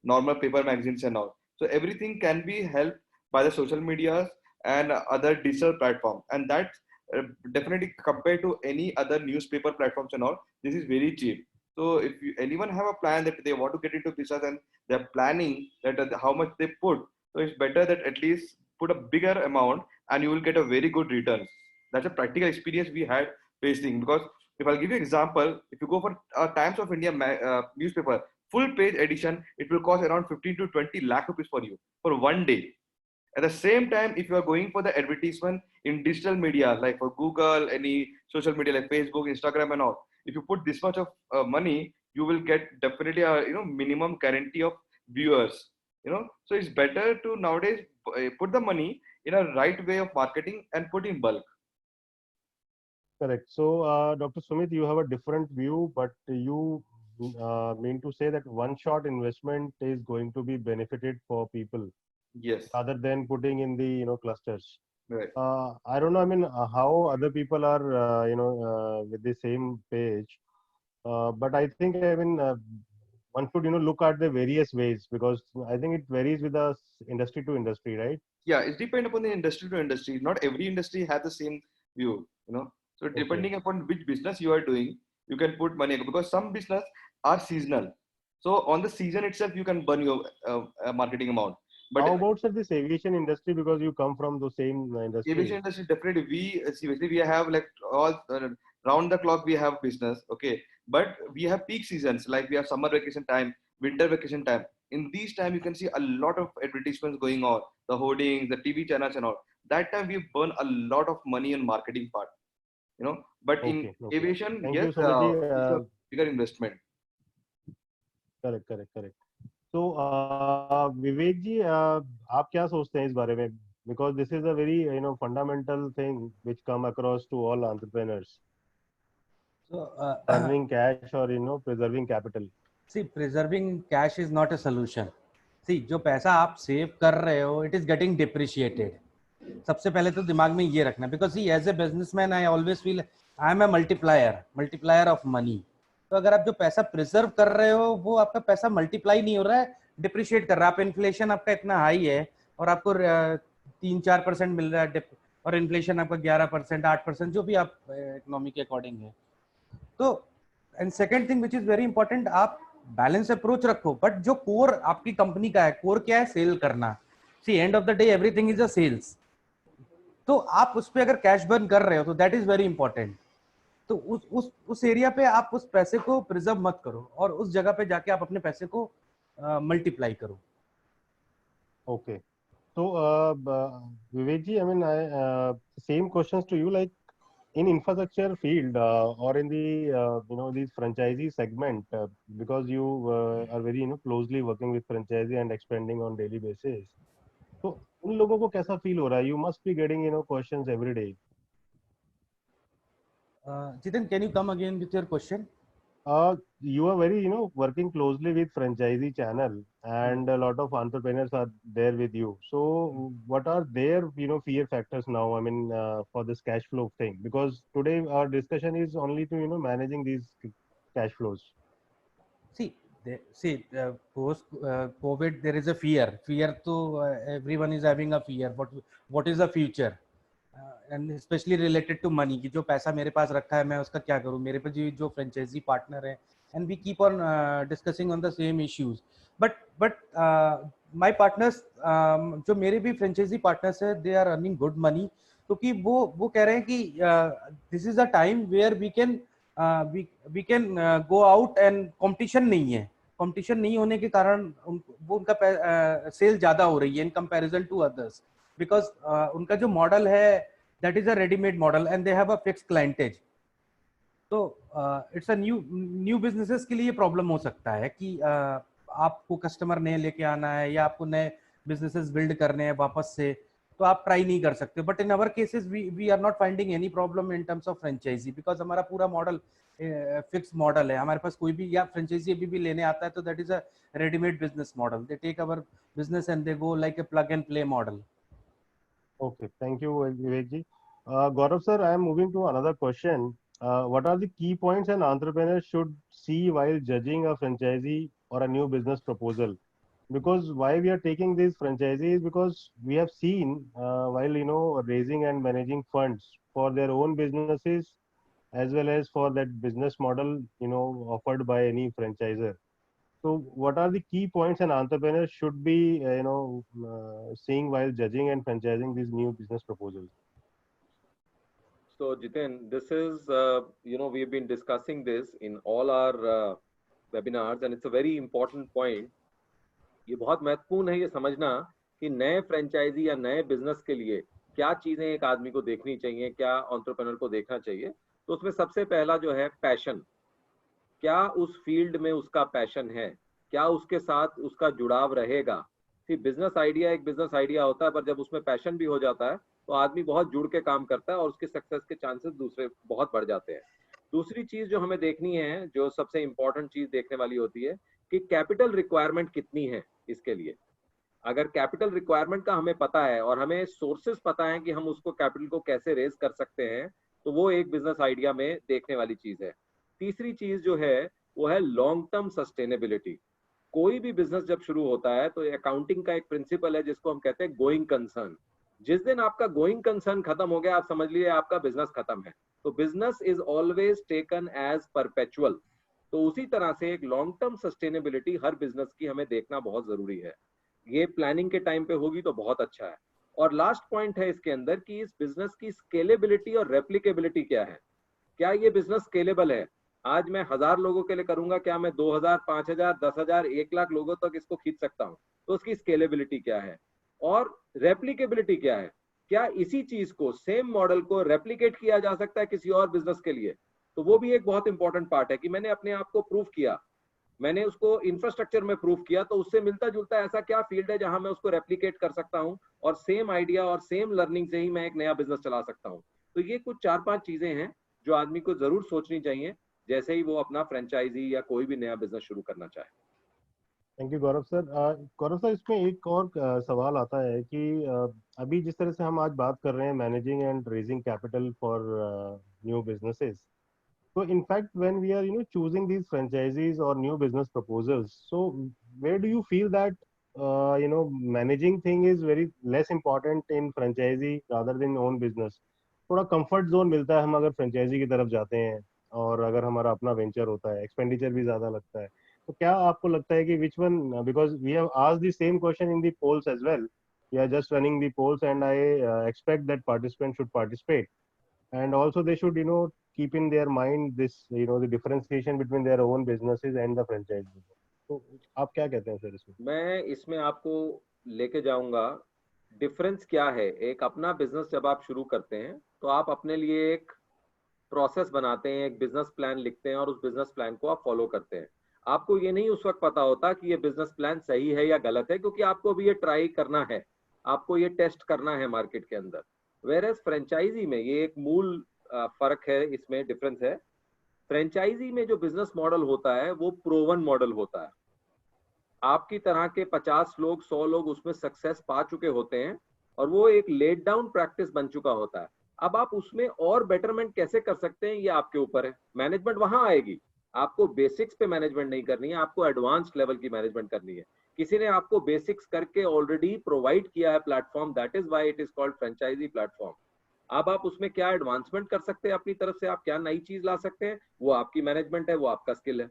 normal paper magazines and all. So everything can be helped by the social medias and other digital platform, and that definitely compared to any other newspaper platforms and all, this is very cheap. So if anyone have a plan that they want to get into business and they're planning that how much they put, so it's better that at least put a bigger amount and you will get a very good return. That's a practical experience we had facing. Because if I'll give you an example, if you go for Times of India newspaper full page edition, it will cost around 15 to 20 lakh rupees for you for 1 day. At the same time, if you are going for the advertisement in digital media, like for Google, any social media like Facebook, Instagram, and all, if you put this much of money, you will get definitely a minimum guarantee of viewers. So it's better to nowadays put the money in a right way of marketing and put in bulk. Correct. So, Dr. Sumit, you have a different view, but you mean to say that one-shot investment is going to be benefited for people Yes, rather than putting in the clusters. right. I don't know. I mean, how other people are with the same page, but I think one should look at the various ways, because I think it varies with the industry to industry, right? Yeah, it depends upon the industry to industry. Not every industry has the same view. So Okay. depending upon which business you are doing, you can put money, because some business are seasonal. So on the season itself, you can burn your marketing amount. But How about, sir, this aviation industry, because you come from the same aviation industry? industry, definitely we have like all round the clock we have business. Okay, but we have peak seasons, like we have summer vacation time, winter vacation time. In these time you can see a lot of advertisements going on, the hoardings, the TV channels and all. That time we burn a lot of money on marketing part. But in Okay, okay. aviation, Thank yes, you, Sumitji. it's a bigger investment. Correct, correct, correct. So, Vivek ji, आप क्या सोचते हैं इस बारे में? Because this is a very fundamental thing which come across to all entrepreneurs. So, Burning cash or preserving capital. see, preserving cash is not a solution. See, जो पैसा आप सेव कर रहे हो, it is getting depreciated. सबसे पहले तो दिमाग में ये रखना, because see, as a businessman, I always feel I am a multiplier of money. तो अगर आप जो पैसा प्रिजर्व कर रहे हो, वो आपका पैसा मल्टीप्लाई नहीं हो रहा है, डिप्रिशिएट कर रहा है. आप इन्फ्लेशन आपका इतना हाई है और आपको 3-4% मिल रहा है, और इन्फ्लेशन आपका 11%, 8%, जो भी आप इकोनॉमी के अकॉर्डिंग है. तो and second thing which is very important, आप बैलेंस अप्रोच रखो, बट जो कोर आपकी कंपनी का है, कोर क्या है? सेल करना. See, end of the day everything is a sales. तो आप उस पे अगर कैश बर्न कर रहे हो तो दैट इज वेरी इंपॉर्टेंट. तो उस एरिया पे आप उस पैसे को प्रिजर्व मत करो, और उस जगह पे जाके आप अपने पैसे को मल्टीप्लाई करो. Okay. So, Vivek ji, I mean, same questions to you. Like in infrastructure field or in the these franchisee segment, because you are very closely working with franchisee and expanding on daily basis. तो उन लोगों को कैसा feel हो रहा है? You must be getting questions every day. Jitin, can you come again with your question? You are very working closely with franchisee channel, and a lot of entrepreneurs are there with you. So what are their fear factors now, I mean, for this cash flow thing? Because today our discussion is only to managing these cash flows. Post COVID, there is a fear. To everyone is having a fear. What is the future? And especially related to money, कि जो पैसा मेरे पास रखा है मैं उसका क्या करूँ? मेरे पे जो फ्रेंचाइजी पार्टनर है, and we keep on discussing on the same issues. But my partners, जो मेरे भी फ्रेंचाइजी पार्टनर्स है, they are earning good money. क्योंकि वो कह रहे हैं कि this is a time where we can go out and competition नहीं है. कंपटीशन नहीं होने के कारण वो उनका सेल ज्यादा हो रही है in comparison to others, because उनका जो मॉडल है that is a readymade model and they have a fixed clientage. तो इट्स अ न्यू बिजनेसेस के लिए प्रॉब्लम हो सकता है कि आपको कस्टमर नए लेके आना है या आपको नए बिजनेसेस बिल्ड करने हैं वापस से, तो आप ट्राई नहीं कर सकते. But in our cases we are not finding any problem in terms of franchisee, because हमारा पूरा मॉडल फिक्स मॉडल है. हमारे पास कोई भी या फ्रेंचाइजी अभी भी लेने आता है तो that is a readymade business model. They take our business and they go like a plug and play model. Okay, thank you, Vivek ji. Gaurav sir, I am moving to another question. What are the key points an entrepreneur should see while judging a franchisee or a new business proposal? Because why we are taking these franchisees, because we have seen while raising and managing funds for their own businesses as well as for that business model offered by any franchisor. So what are the key points an entrepreneur should be seeing while judging and franchising these new business proposals? So Jitin, this is we've been discussing this in all our webinars, and it's a very important point. ये बहुत महत्वपूर्ण है ये समझना कि नए franchise या नए बिजनेस के लिए क्या चीजें एक आदमी को देखनी चाहिए, क्या एंटरप्रेन्योर को देखना चाहिए. तो उसमें सबसे पहला जो है पैशन. क्या उस फील्ड में उसका पैशन है, क्या उसके साथ उसका जुड़ाव रहेगा. बिजनेस आइडिया एक बिजनेस आइडिया होता है, पर जब उसमें पैशन भी हो जाता है तो आदमी बहुत जुड़ के काम करता है और उसके सक्सेस के चांसेस दूसरे बहुत बढ़ जाते हैं. दूसरी चीज जो हमें देखनी है, जो सबसे इंपॉर्टेंट चीज देखने वाली होती है, कि कैपिटल रिक्वायरमेंट कितनी है इसके लिए. अगर कैपिटल रिक्वायरमेंट का हमें पता है और हमें सोर्सेस पता है कि हम उसको कैपिटल को कैसे रेज कर सकते हैं, तो वो एक बिजनेस आइडिया में देखने वाली चीज है. तीसरी चीज जो है वो है लॉन्ग टर्म सस्टेनेबिलिटी. कोई भी बिजनेस जब शुरू होता है तो अकाउंटिंग का एक प्रिंसिपल है जिसको हम कहते हैं गोइंग कंसर्न. जिस दिन आपका गोइंग कंसर्न खत्म हो गया, आप समझ लीजिए आपका बिजनेस खत्म है. तो business is always taken as perpetual. तो उसी तरह से एक लॉन्ग टर्म सस्टेनेबिलिटी हर बिजनेस की हमें देखना बहुत जरूरी है. ये प्लानिंग के टाइम पे होगी तो बहुत अच्छा है. और लास्ट पॉइंट है इसके अंदर कि इस बिजनेस की स्केलेबिलिटी और रेप्लिकेबिलिटी क्या है. क्या ये बिजनेस स्केलेबल है? आज मैं 1000 लोगों के लिए करूंगा, क्या मैं 2000, 5000, 10,000, 1 लाख लोगों तक इसको खींच सकता हूं? तो उसकी स्केलेबिलिटी क्या है और रेप्लिकेबिलिटी क्या है. क्या इसी चीज को, सेम मॉडल को रेप्लिकेट किया जा सकता है किसी और बिजनेस के लिए? तो वो भी एक बहुत इंपॉर्टेंट पार्ट है कि मैंने अपने आप को प्रूव किया, मैंने उसको इंफ्रास्ट्रक्चर में प्रूव किया, तो उससे मिलता जुलता ऐसा क्या फील्ड है जहां मैं उसको रेप्लिकेट कर सकता हूं और सेम आइडिया और सेम लर्निंग से ही मैं एक नया बिजनेस चला सकता हूं. तो ये कुछ 4-5 चीजें हैं जो आदमी को जरूर सोचनी चाहिए जैसे ही वो अपना फ्रेंचाइजी या कोई भी नया बिजनेस शुरू करना चाहे. Thank you Gaurav sir. Gaurav sir, इसमें एक और सवाल आता है कि अभी जिस तरह से हम आज बात कर रहे हैं managing and raising capital for new businesses, so in fact when we are choosing these franchisees or new business proposals, so where do you feel that managing thing is very less important in franchisee rather than own business? थोड़ा comfort zone मिलता है हम अगर franchise की तरफ जाते हैं, और अगर हमारा अपना वेंचर होता है एक्सपेंडिचर भी ज्यादा लगता है. तो क्या आपको लगता है कि which one, because we have asked the same question in the polls as well, we are just running the polls and I expect that participants should participate, and also they should keep in their mind this the differentiation between their own businesses and the franchise business. तो आप क्या कहते हैं sir इसमें? मैं इसमें आपको लेके जाऊंगा. डिफरेंस क्या है, एक अपना बिजनेस जब आप शुरू करते हैं तो आप अपने लिए एक प्रोसेस बनाते हैं, एक बिजनेस प्लान लिखते हैं और उस बिजनेस प्लान को आप फॉलो करते हैं. आपको ये नहीं उस वक्त पता होता कि ये बिजनेस प्लान सही है या गलत है, क्योंकि आपको भी ये ट्राई करना है. आपको ये टेस्ट करना है मार्केट के अंदर। वेयर एज फ्रेंचाइजी में ये एक मूल फर्क है, इसमें डिफरेंस है। फ्रेंचाइजी में जो बिजनेस मॉडल होता है वो प्रोवन मॉडल होता है। आपकी तरह के 50 लोग 100 लोग उसमें सक्सेस पा चुके होते हैं और वो एक लेट डाउन प्रैक्टिस बन चुका होता है। अब आप उसमें और बेटरमेंट कैसे कर सकते हैं ये आपके ऊपर है। मैनेजमेंट वहां आएगी, आपको बेसिक्स पे मैनेजमेंट नहीं करनी है, आपको एडवांस लेवल की मैनेजमेंट करनी है। किसी ने आपको बेसिक्स करके ऑलरेडी प्रोवाइड किया है platform, that is why it is called franchisee platform. अब आप उसमें क्या एडवांसमेंट कर सकते हैं अपनी तरफ से, आप क्या नई चीज ला सकते हैं, वो आपकी मैनेजमेंट है, वो आपका स्किल है।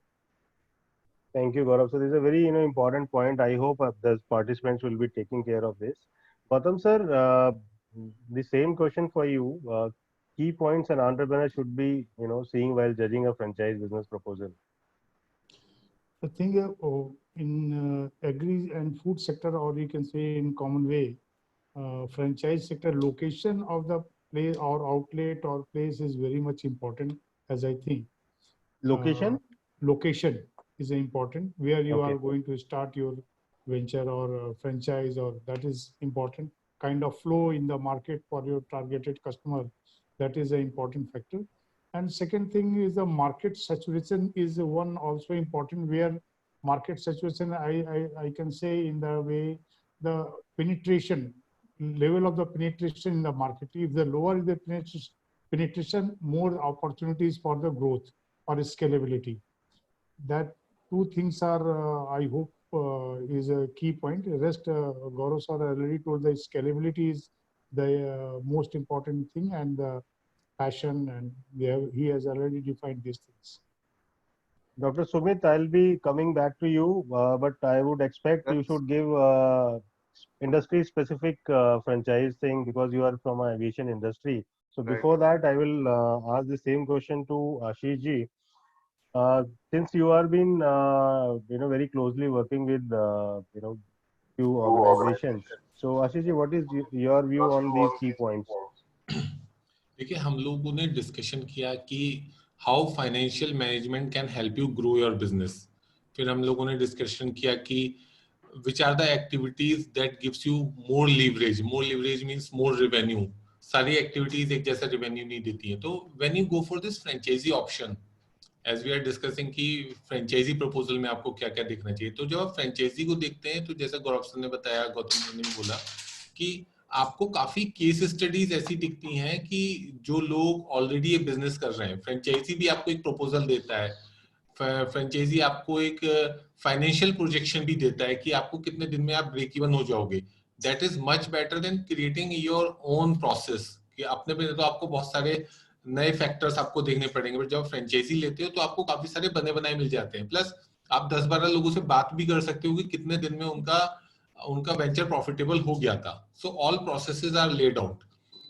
Thank you, Gaurav. So this is a very important point. I hope the participants will be taking care of this. Gautam sir, the same question for you. Key points an entrepreneur should be seeing while judging a franchise business proposal. I think in agri and food sector, or you can say in common way, franchise sector, location of the place or outlet or place is very much important, as I think. Location? Location is important, where you Okay. are going to start your venture or franchise, or that is important. Kind of flow in the market for your targeted customer, that is an important factor. And second thing is the market saturation is one also important, where market saturation, I can say in the way the penetration, level of the penetration in the market. If the lower is the penetration, more opportunities for the growth or scalability. That two things are, I hope, is a key point. The rest, Gaurav sir already told, the scalability is the most important thing, and the passion, and he has already defined these things. Dr. Sumit, I'll be coming back to you, but I would expect you should give industry-specific franchise thing because you are from an aviation industry. So Right. before that, I will ask the same question to Ashish ji. Since you are been very closely working with few organizations, so Ashish ji, what is your view on these key points? देखिए, हम लोगों ने discussion किया कि how financial management can help you grow your business. फिर हम लोगों ने डिस्कशन किया कि which are the activities that gives you more leverage. More leverage means more revenue. सारी एक्टिविटीज एक जैसा रेवेन्यू नहीं देती है। तो when you go for this franchisee option, as we are discussing कि फ्रेंचाइजी प्रपोजल में आपको क्या क्या देखना चाहिए, तो जब आप फ्रेंचाइजी को देखते हैं तो जैसा गौरव सर ने बताया, गौतम सर ने भी बोला कि आपको काफी केस स्टडीज ऐसी दिखती हैं कि जो लोग ऑलरेडी ये बिजनेस कर रहे हैं, फ्रेंचाइजी भी आपको एक प्रपोजल देता है। फ्रेंचाइजी आपको एक फाइनेंशियल प्रोजेक्शन भी देता है कि आपको कितने दिन में आप ब्रेक इवन हो जाओगे। That is much better than creating your own process, कि अपने पे तो आपको बहुत सारे नए फैक्टर्स आपको देखने पड़ेंगे, बट जब फ्रेंचाइजी लेते हो तो आपको काफी सारे बने बनाए मिल जाते हैं। प्लस आप 10-12 लोगों से बात भी कर सकते हो कि कितने दिन में उनका वेंचर प्रॉफिटेबल हो गया था। So all processes are laid out.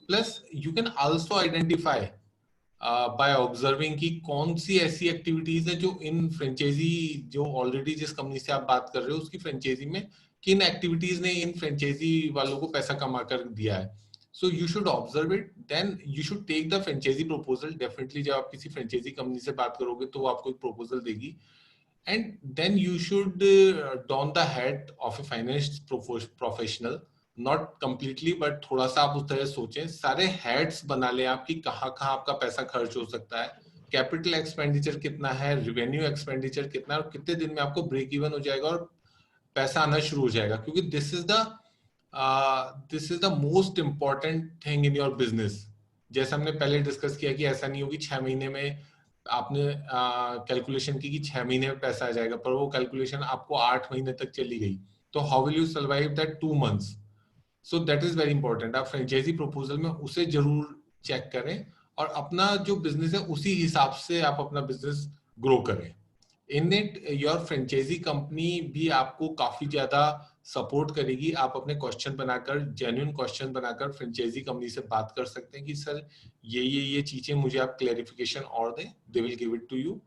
Plus you can also identify by observing कि कौन सी ऐसी एक्टिविटीज है जो इन फ्रेंचाइजी, जो ऑलरेडी जिस कंपनी से आप बात कर रहे हो उसकी फ्रेंचाइजी में किन एक्टिविटीज ने इन फ्रेंचाइजी वालों को पैसा कमा कर दिया है। So you should observe it, then you should take the franchisee proposal. Definitely जब आप किसी फ्रेंचाइजी कंपनी से बात करोगे तो वो आपको एक प्रपोजल देगी, and then you should don the hat of a finance professional, not completely but थोड़ा सा आप उस तरह सोचें, सारे हैट्स बना ले आप कि कहाँ कहाँ आपका पैसा खर्च हो सकता है, कैपिटल एक्सपेंडिचर कितना है, रेवेन्यू एक्सपेंडिचर कितना है, और कितने दिन में आपको ब्रेक इवन हो जाएगा और पैसा आना शुरू हो जाएगा। क्योंकि this is the most important thing in your business. जैसे हमने पहले डिस्कस किया कि ऐसा नहीं होगी 6 महीने में आपने कैलकुलेशन की कि 6 महीने में पैसा आ जाएगा, पर वो कैलकुलेशन आपको 8 महीने तक चली गई, तो how will you survive that 2 months? So that is very important. आप फ्रेंचाइजी प्रपोजल में उसे जरूर चेक करें और अपना जो बिजनेस है उसी हिसाब से आप अपना बिजनेस ग्रो करें। In it your franchisee company भी आपको काफी ज्यादा सपोर्ट करेगी। आप अपने क्वेश्चन बनाकर, जेन्युइन क्वेश्चन बनाकर फ्रेंचाइजी कंपनी से बात कर सकते हैं कि सर ये चीजें मुझे आप क्लैरिफिकेशन और दें, they will give it to you.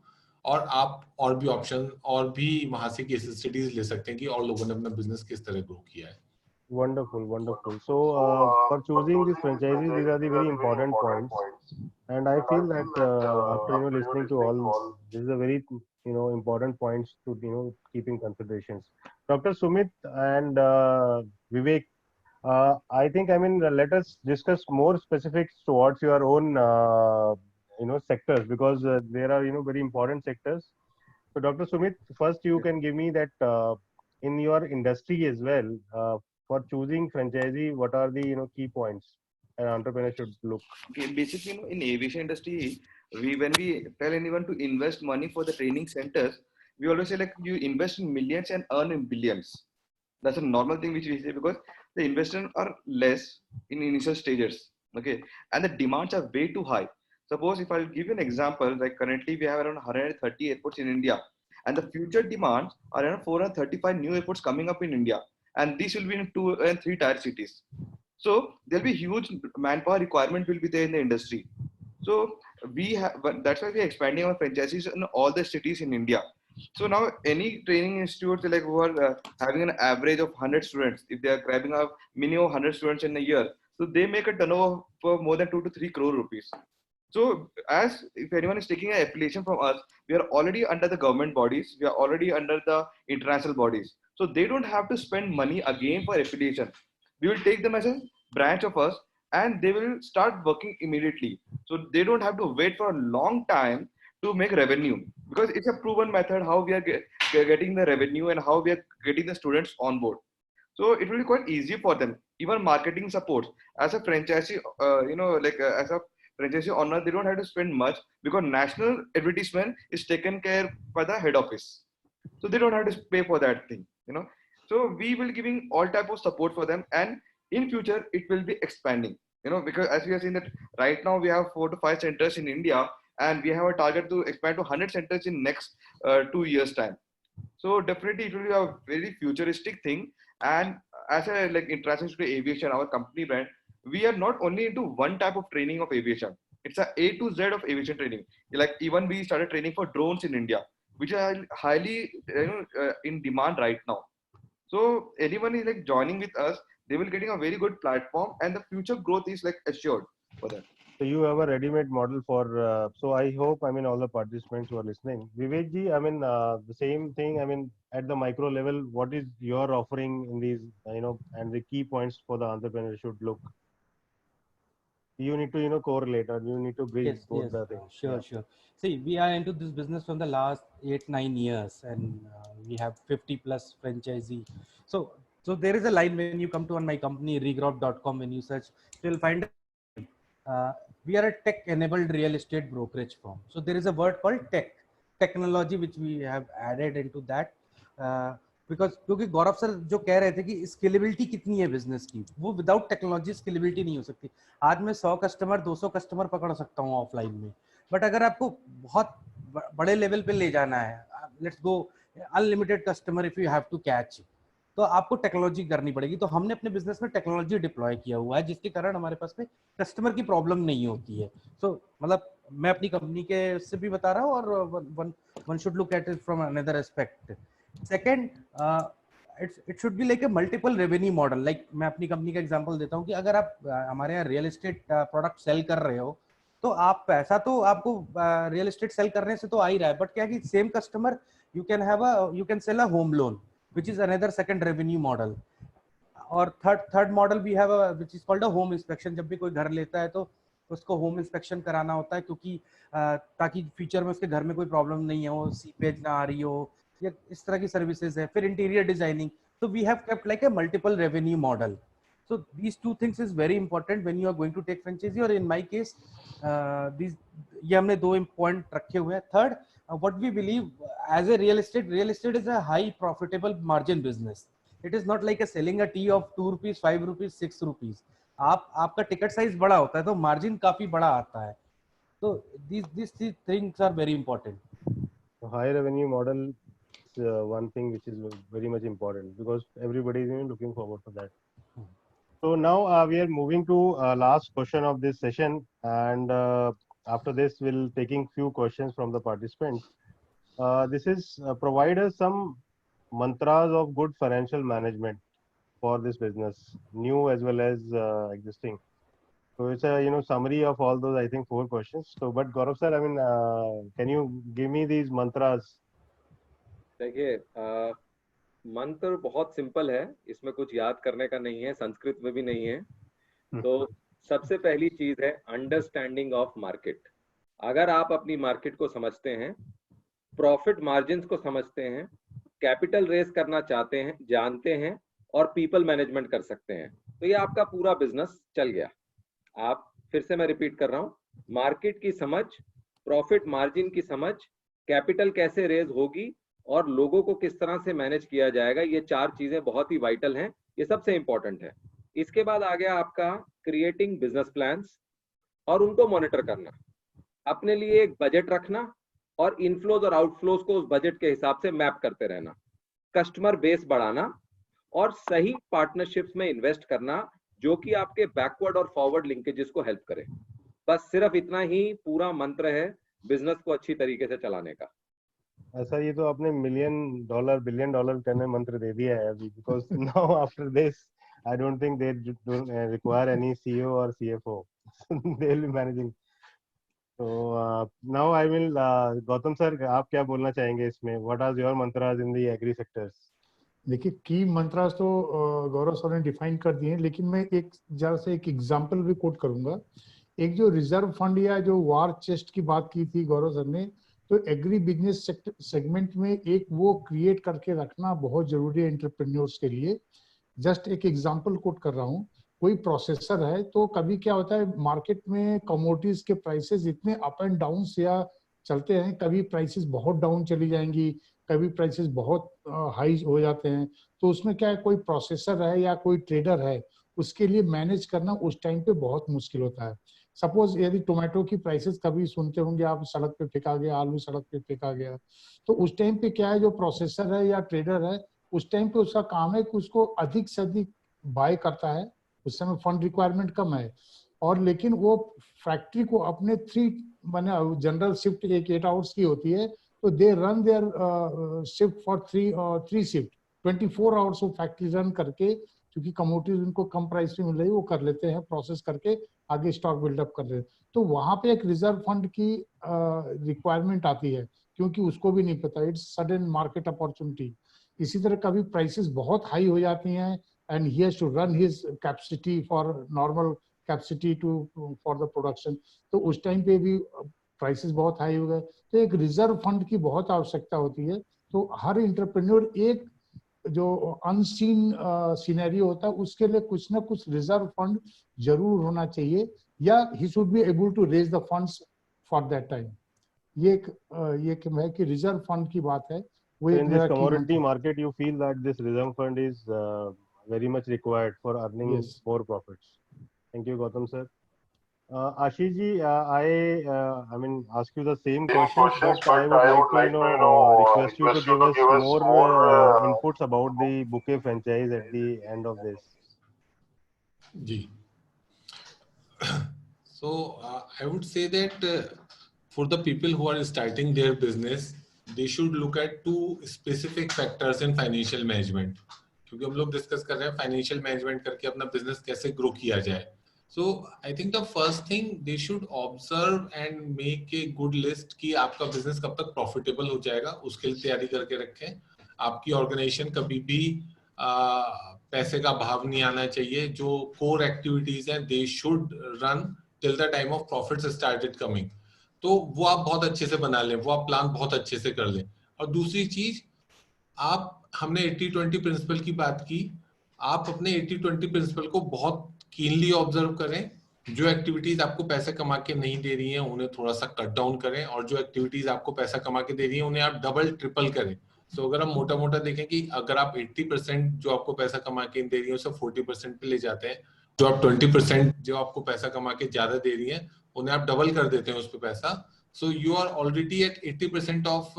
और आप और भी ऑप्शन और भी वहां से केस स्टडीज ले सकते हैं कि और लोगों ने अपना बिजनेस किस तरह ग्रो किया है। Wonderful, wonderful. So for choosing these franchises, these are the very important points, and I feel that after listening to all, this is a very important points to keep in considerations. Dr. Sumit and Vivek, I think, I mean, let us discuss more specifics towards your own, sectors, because there are, very important sectors. So, Dr. Sumit, first you can give me that in your industry as well, for choosing franchisee, what are the, key points an entrepreneur should look? Okay, basically, in aviation industry, when we tell anyone to invest money for the training centers, we always say like you invest in millions and earn in billions. That's a normal thing which we say because the investment are less in initial stages. Okay, and the demands are way too high. Suppose if I'll give you an example, like currently we have around 130 airports in India, and the future demands are around 435 new airports coming up in India, and these will be in 2 and 3 tier cities. So there'll be huge manpower requirement will be there in the industry. So we have, but that's why we're expanding our franchises in all the cities in India. So now any training institutes like who are having an average of 100 students, if they are grabbing a minimum of 100 students in a year, so they make a turnover for more than 2 to 3 crore rupees. So as if anyone is taking an application from us, we are already under the government bodies, we are already under the international bodies. So they don't have to spend money again for affiliation. We will take them as a branch of us and they will start working immediately. So they don't have to wait for a long time to make revenue because it's a proven method how we are getting the revenue and how we are getting the students on board. So it will be quite easy for them. Even marketing support as a franchisee, as a franchisee owner, they don't have to spend much because national advertisement is taken care by the head office. So they don't have to pay for that thing. So we will giving all type of support for them, and in future it will be expanding. Because as we have seen that right now we have 4 to 5 centers in India, and we have a target to expand to 100 centers in next 2 years time. So definitely it will be a very futuristic thing. And as a like international to aviation, our company brand, we are not only into one type of training of aviation. It's a to Z of aviation training. Like even we started training for drones in India, which are highly in demand right now. So anyone is like joining with us, they will getting a very good platform, and the future growth is like assured for them. So you have a ready-made model for, so I hope, I mean, all the participants who are listening. Vivek ji, I mean, the same thing, I mean, at the micro level, what is your offering in these, and the key points for the entrepreneur should look? You need to, correlate, or you need to bridge Yes, both yes, the things. sure, Yeah. sure. See, we are into this business from the last 8, 9 years, and we have 50 plus franchisee. So, so there is a line when you come to on my company, regrowth.com, when you search, you'll find we are a tech-enabled real estate brokerage firm. So there is a word called technology, which we have added into that. Because क्योंकि गौरव sir जो कह रहे थे कि scalability कितनी है business की, वो विदाउट टेक्नोलॉजी स्केलेबिलिटी नहीं हो सकती. आज मैं 100 कस्टमर 200 कस्टमर पकड़ सकता हूँ ऑफलाइन में, बट अगर आपको बहुत बड़े लेवल पे ले जाना है, let's go unlimited customer if you have to catch, तो आपको टेक्नोलॉजी करनी पड़ेगी. तो हमने अपने बिजनेस में टेक्नोलॉजी डिप्लॉय किया हुआ है, जिसके कारण हमारे पास में कस्टमर की प्रॉब्लम नहीं होती है. सो मतलब मैं अपनी कंपनी के से भी बता रहा हूँ, और one should look at it from another aspect. Second, it should be like a multiple revenue model. Like मैं अपनी कंपनी का एग्जांपल देता हूँ कि अगर आप हमारे यहाँ रियल एस्टेट प्रोडक्ट सेल कर रहे हो, तो आप पैसा तो आपको रियल एस्टेट सेल करने से तो आ ही रहा है, बट क्या कि same customer you can sell a home loan, which is another second revenue model. और थर्ड मॉडल भी है which is called a home inspection. जब भी कोई घर लेता है तो उसको होम इंस्पेक्शन कराना होता है, क्योंकि ताकि फ्यूचर में उसके घर में कोई प्रॉब्लम नहीं हो, सीपेज ना आ रही हो, या इस तरह की सर्विसेज है. फिर इंटीरियर डिजाइनिंग. तो we have kept like a multiple revenue model. So these two things is very important when you are going to take franchisee, or in my case these ये हमने 2 पॉइंट रखे हुए हैं. Third, what we believe as a real estate is a high profitable margin business. It is not like a selling a tea of 2 rupees, 5 rupees, 6 rupees. आपका ticket size बड़ा होता है तो मार्जिन काफी बड़ा आता है. तो these things are very important. High revenue model is one thing which is very much important, because everybody is looking forward to that. So now we are moving to last question of this session, and after this we'll taking few questions from the participants. This is provide us some mantras of good financial management for this business, new as well as existing. So it's a summary of all those, I think, 4 questions. So, but Gaurav sir, I mean, can you give me these mantras? देखिए, मंत्र बहुत simple है, इसमें कुछ याद करने का नहीं है, संस्कृत में भी नहीं है। तो सबसे पहली चीज है अंडरस्टैंडिंग ऑफ मार्केट। अगर आप अपनी मार्केट को समझते हैं, प्रॉफिट मार्जिन्स को समझते हैं, कैपिटल रेस करना चाहते हैं, जानते हैं, और पीपल मैनेजमेंट कर सकते हैं, तो ये आपका पूरा बिजनेस चल गया। आप, फिर से मैं रिपीट कर रहा हूं, मार्केट की समझ, प्रॉफिट मार्जिन की समझ, कैपिटल कैसे रेज होगी, और लोगों को किस तरह से मैनेज किया जाएगा, ये 4 चीजें बहुत ही वाइटल हैं, ये सबसे इंपॉर्टेंट है। इसके बाद आ गया आपका क्रिएटिंग बिजनेस प्लान्स और उनको मॉनिटर करना, अपने लिए एक बजट रखना और इनफ्लोज और आउटफ्लोज को उस बजट के हिसाब से मैप करते रहना, कस्टमर बेस बढ़ाना और सही पार्टनरशिप्स में इन्वेस्ट करना जो कि आपके बैकवर्ड और फॉरवर्ड लिंकेजेस को हेल्प करे। बस सिर्फ इतना ही पूरा मंत्र है बिजनेस को अच्छी तरीके से चलाने का। ऐसा ये तो आपने $1 million $1 billion करने मंत्र दे दिया है अभी, because now after this I don't think they don't require any CEO or CFO. They will be managing. So now I will Gautam sir, आप क्या बोलना चाहेंगे इसमें? What are your mantras in the agri sectors? देखिए की मंत्रास तो गौरव sir ने define कर दिए हैं, लेकिन मैं एक जरा से एक एग्जांपल भी कोट करूंगा। एक जो रिजर्व फंड या जो वार चेस्ट की बात की थी गौरव सर ने, तो एग्री बिजनेस सेगमेंट में एक वो क्रिएट करके रखना बहुत जरूरी है एंटरप्रेन्योर्स के लिए। जस्ट एक एग्जांपल कोट कर रहा हूँ, कोई प्रोसेसर है तो कभी क्या होता है मार्केट में कमोडिटीज के प्राइसेस इतने अप एंड डाउन या चलते हैं, कभी प्राइसेस बहुत डाउन चली जाएंगी, कभी प्राइसेस बहुत हाई हो जाते हैं। तो उसमें क्या है, कोई प्रोसेसर है या कोई ट्रेडर है, उसके लिए मैनेज करना उस टाइम पे बहुत मुश्किल होता है। सपोज यदि टोमेटो की प्राइसेस कभी सुनते होंगे आप, सड़क पे फेंका गया, आलू सड़क पे फेंका गया, तो उस टाइम पे क्या है, जो प्रोसेसर है या ट्रेडर है उस टाइम पे उसका काम है कि उसको अधिक से अधिक बाय करता है, उस समय फंड रिक्वायरमेंट कम है, और लेकिन वो फैक्ट्री को अपने 3 माने जनरल शिफ्ट एक 8 आवर्स की होती है, तो they run their shift for 3 shift 24 hours वो फैक्ट्री रन करके, क्योंकि कमोडिटीज उनको कम प्राइस में मिल रही है, वो कर लेते हैं, प्रोसेस करके आगे स्टॉक बिल्डअप कर रहे हैं। तो वहां पे एक रिजर्व फंड की रिक्वायरमेंट आती है, क्योंकि उसको भी नहीं पता, इट्स सडन मार्केट अपॉर्चुनिटी। इसी तरह कभी प्राइसेस बहुत हाई हो जाती हैं and he has to run his capacity for normal capacity to for the production, तो उस टाइम पे भी प्राइसेस बहुत हाई हो गए, तो एक रिजर्व फंड की बहुत आवश्यकता होती है। तो हर एंटरप्रेन्योर एक जो अनसीन सिनेरियो होता है उसके लिए कुछ ना कुछ रिजर्व फंड जरूर होना चाहिए, या he should be able to raise the funds for that time. ये है कि रिजर्व फंड की बात है। वो So एक in this मेरा की commodity market, you feel that this reserve fund is very much required for earning Yes. more profits. Thank you, Gautam sir. Ashish ji, I mean ask you the same questions, but I would like to request you to give us more inputs about the bouquet franchise at the end of this. Ji, so I would say that for the people who are starting their business, they should look at 2 specific factors in financial management, क्योंकि हम लोग discuss कर रहे हैं financial management करके अपना business कैसे grow किया जाए। So I think the first thing they should observe and make a good list कि आपका बिजनेस कब तक प्रॉफिटेबल हो जाएगा, उसके लिए तैयारी करके रखें। आपकी ऑर्गेनाइजेशन कभी भी पैसे का भाव नहीं आना चाहिए। जो कोर एक्टिविटीज हैं they should run till the time of profits started coming, तो वो आप बहुत अच्छे से बना लें, वो आप प्लान बहुत अच्छे से कर लें। और दूसरी चीज, हमने 80-20 प्रिंसिपल की बात की, आप अपने 80-20 प्रिंसिपल को बहुत कीनली ऑब्जर्व करें। जो एक्टिविटीज आपको पैसे कमा के नहीं दे रही हैं उन्हें थोड़ा सा कट डाउन करें, और जो एक्टिविटीज आपको पैसा कमा के दे रही हैं उन्हें आप डबल ट्रिपल करें। तो अगर हम मोटा मोटा देखें कि अगर आप 80% जो आपको पैसा कमा के दे रही है उसे 40% पे ले जाते हैं, जो आप 20% जो आपको पैसा कमा के ज्यादा दे रही है उन्हें आप डबल कर देते हैं उस पर पैसा, so you are already at 80% of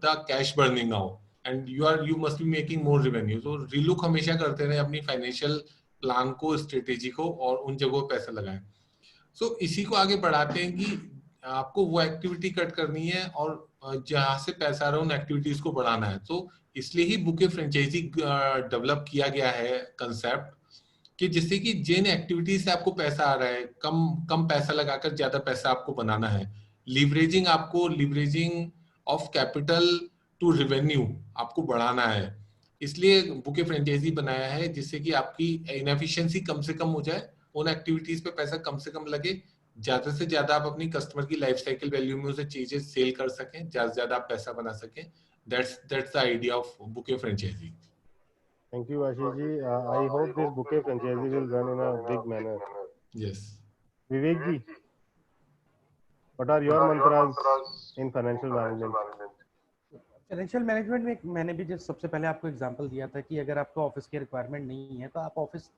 the cash burning now and you must be making more revenue. तो रीलुक हमेशा करते रहे अपनी फाइनेंशियल प्लान को, स्ट्रेटेजी को, और उन जगहों पे पैसा लगाएं। सो इसी को आगे बढ़ाते हैं कि आपको वो एक्टिविटी कट करनी है और जहां से पैसा आ रहा है उन एक्टिविटीज को बढ़ाना है। तो इसलिए ही बुके फ्रेंचाइजी डेवलप किया गया है कंसेप्ट, कि जिससे कि जिन एक्टिविटीज से आपको पैसा आ रहा है कम पैसा लगाकर ज्यादा पैसा आपको बनाना है। Leveraging of capital to revenue आपको बढ़ाना है। इसलिए बुके फ्रेंचाइजी बनाया है जिससे कि आपकी इनएफिशिएंसी कम से कम हो जाए, उन एक्टिविटीज पे पैसा कम से कम लगे, ज्यादा से ज्यादा आप अपनी कस्टमर की लाइफ साइकिल वैल्यू में उसे चीजें सेल कर सकें, ज्यादा से ज्यादा आप पैसा बना सकें. That's the idea of bouquet franchisee. Thank you, Ashish ji. I hope this bouquet franchisee will run in a big manner. Yes. Vivek ji, what are your mantras in financial management? Financial management में मैंने भी जैसे सबसे पहले आपको example दिया था कि अगर आपको ऑफिस की रिक्वायरमेंट नहीं है तो आप ऑफिस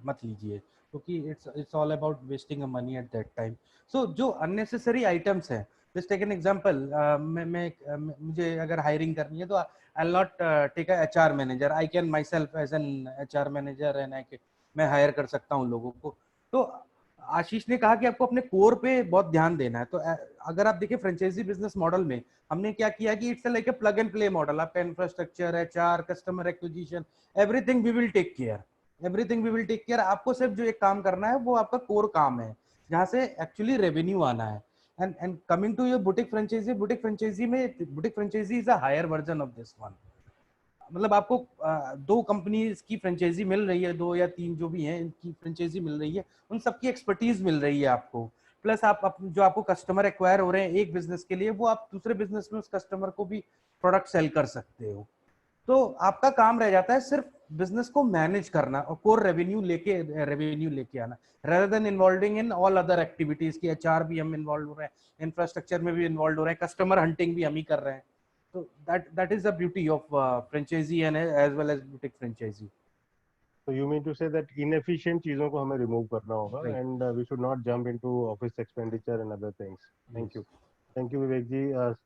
मत लीजिए, क्योंकि it's all about wasting a money at that time. So जो अननेसेसरी आइटम्स हैं, जस्ट टेक एन एग्जांपल, मुझे अगर हायरिंग करनी है तो I will not take a HR manager. I can myself as an HR manager and मैं hire कर सकता हूँ लोगों को. तो आशीष ने कहा कि आपको अपने कोर पे बहुत ध्यान देना है. तो अगर आप देखिए फ्रेंचाइजी बिजनेस मॉडल में हमने क्या किया कि it's like a plug and play model. आपका infrastructure, HR, customer acquisition, everything we will take care. Everything we will take care. आपको सिर्फ जो एक काम करना है वो आपका कोर काम है, जहां से एक्चुअली रेवेन्यू आना है. And coming to your boutique franchise में, boutique franchise is a higher version of this one. मतलब आपको दो कंपनीज की फ्रेंचाइजी मिल रही है, दो या तीन जो भी हैं इनकी फ्रेंचाइजी मिल रही है, उन सबकी एक्सपर्टीज मिल रही है आपको. प्लस आप जो आपको कस्टमर एक्वायर हो रहे हैं एक बिजनेस के लिए, वो आप दूसरे बिजनेस में उस कस्टमर को भी प्रोडक्ट सेल कर सकते हो. तो आपका काम रह जाता है सिर्फ बिजनेस को मैनेज करना और कोर रेवेन्यू लेके आना, rather than involving in all other activities की एचआर भी हम इन्वॉल्व हो रहे हैं, इंफ्रास्ट्रक्चर में भी इन्वॉल्व हो रहे हैं, कस्टमर हंटिंग भी हम ही कर रहे हैं. So that is the beauty of franchisee and as well as boutique franchisee. So you mean to say that inefficient चीजों को हमें remove करना होगा, Right. and we should not jump into office expenditure and other things. Thank you. Thank you, Vivek ji.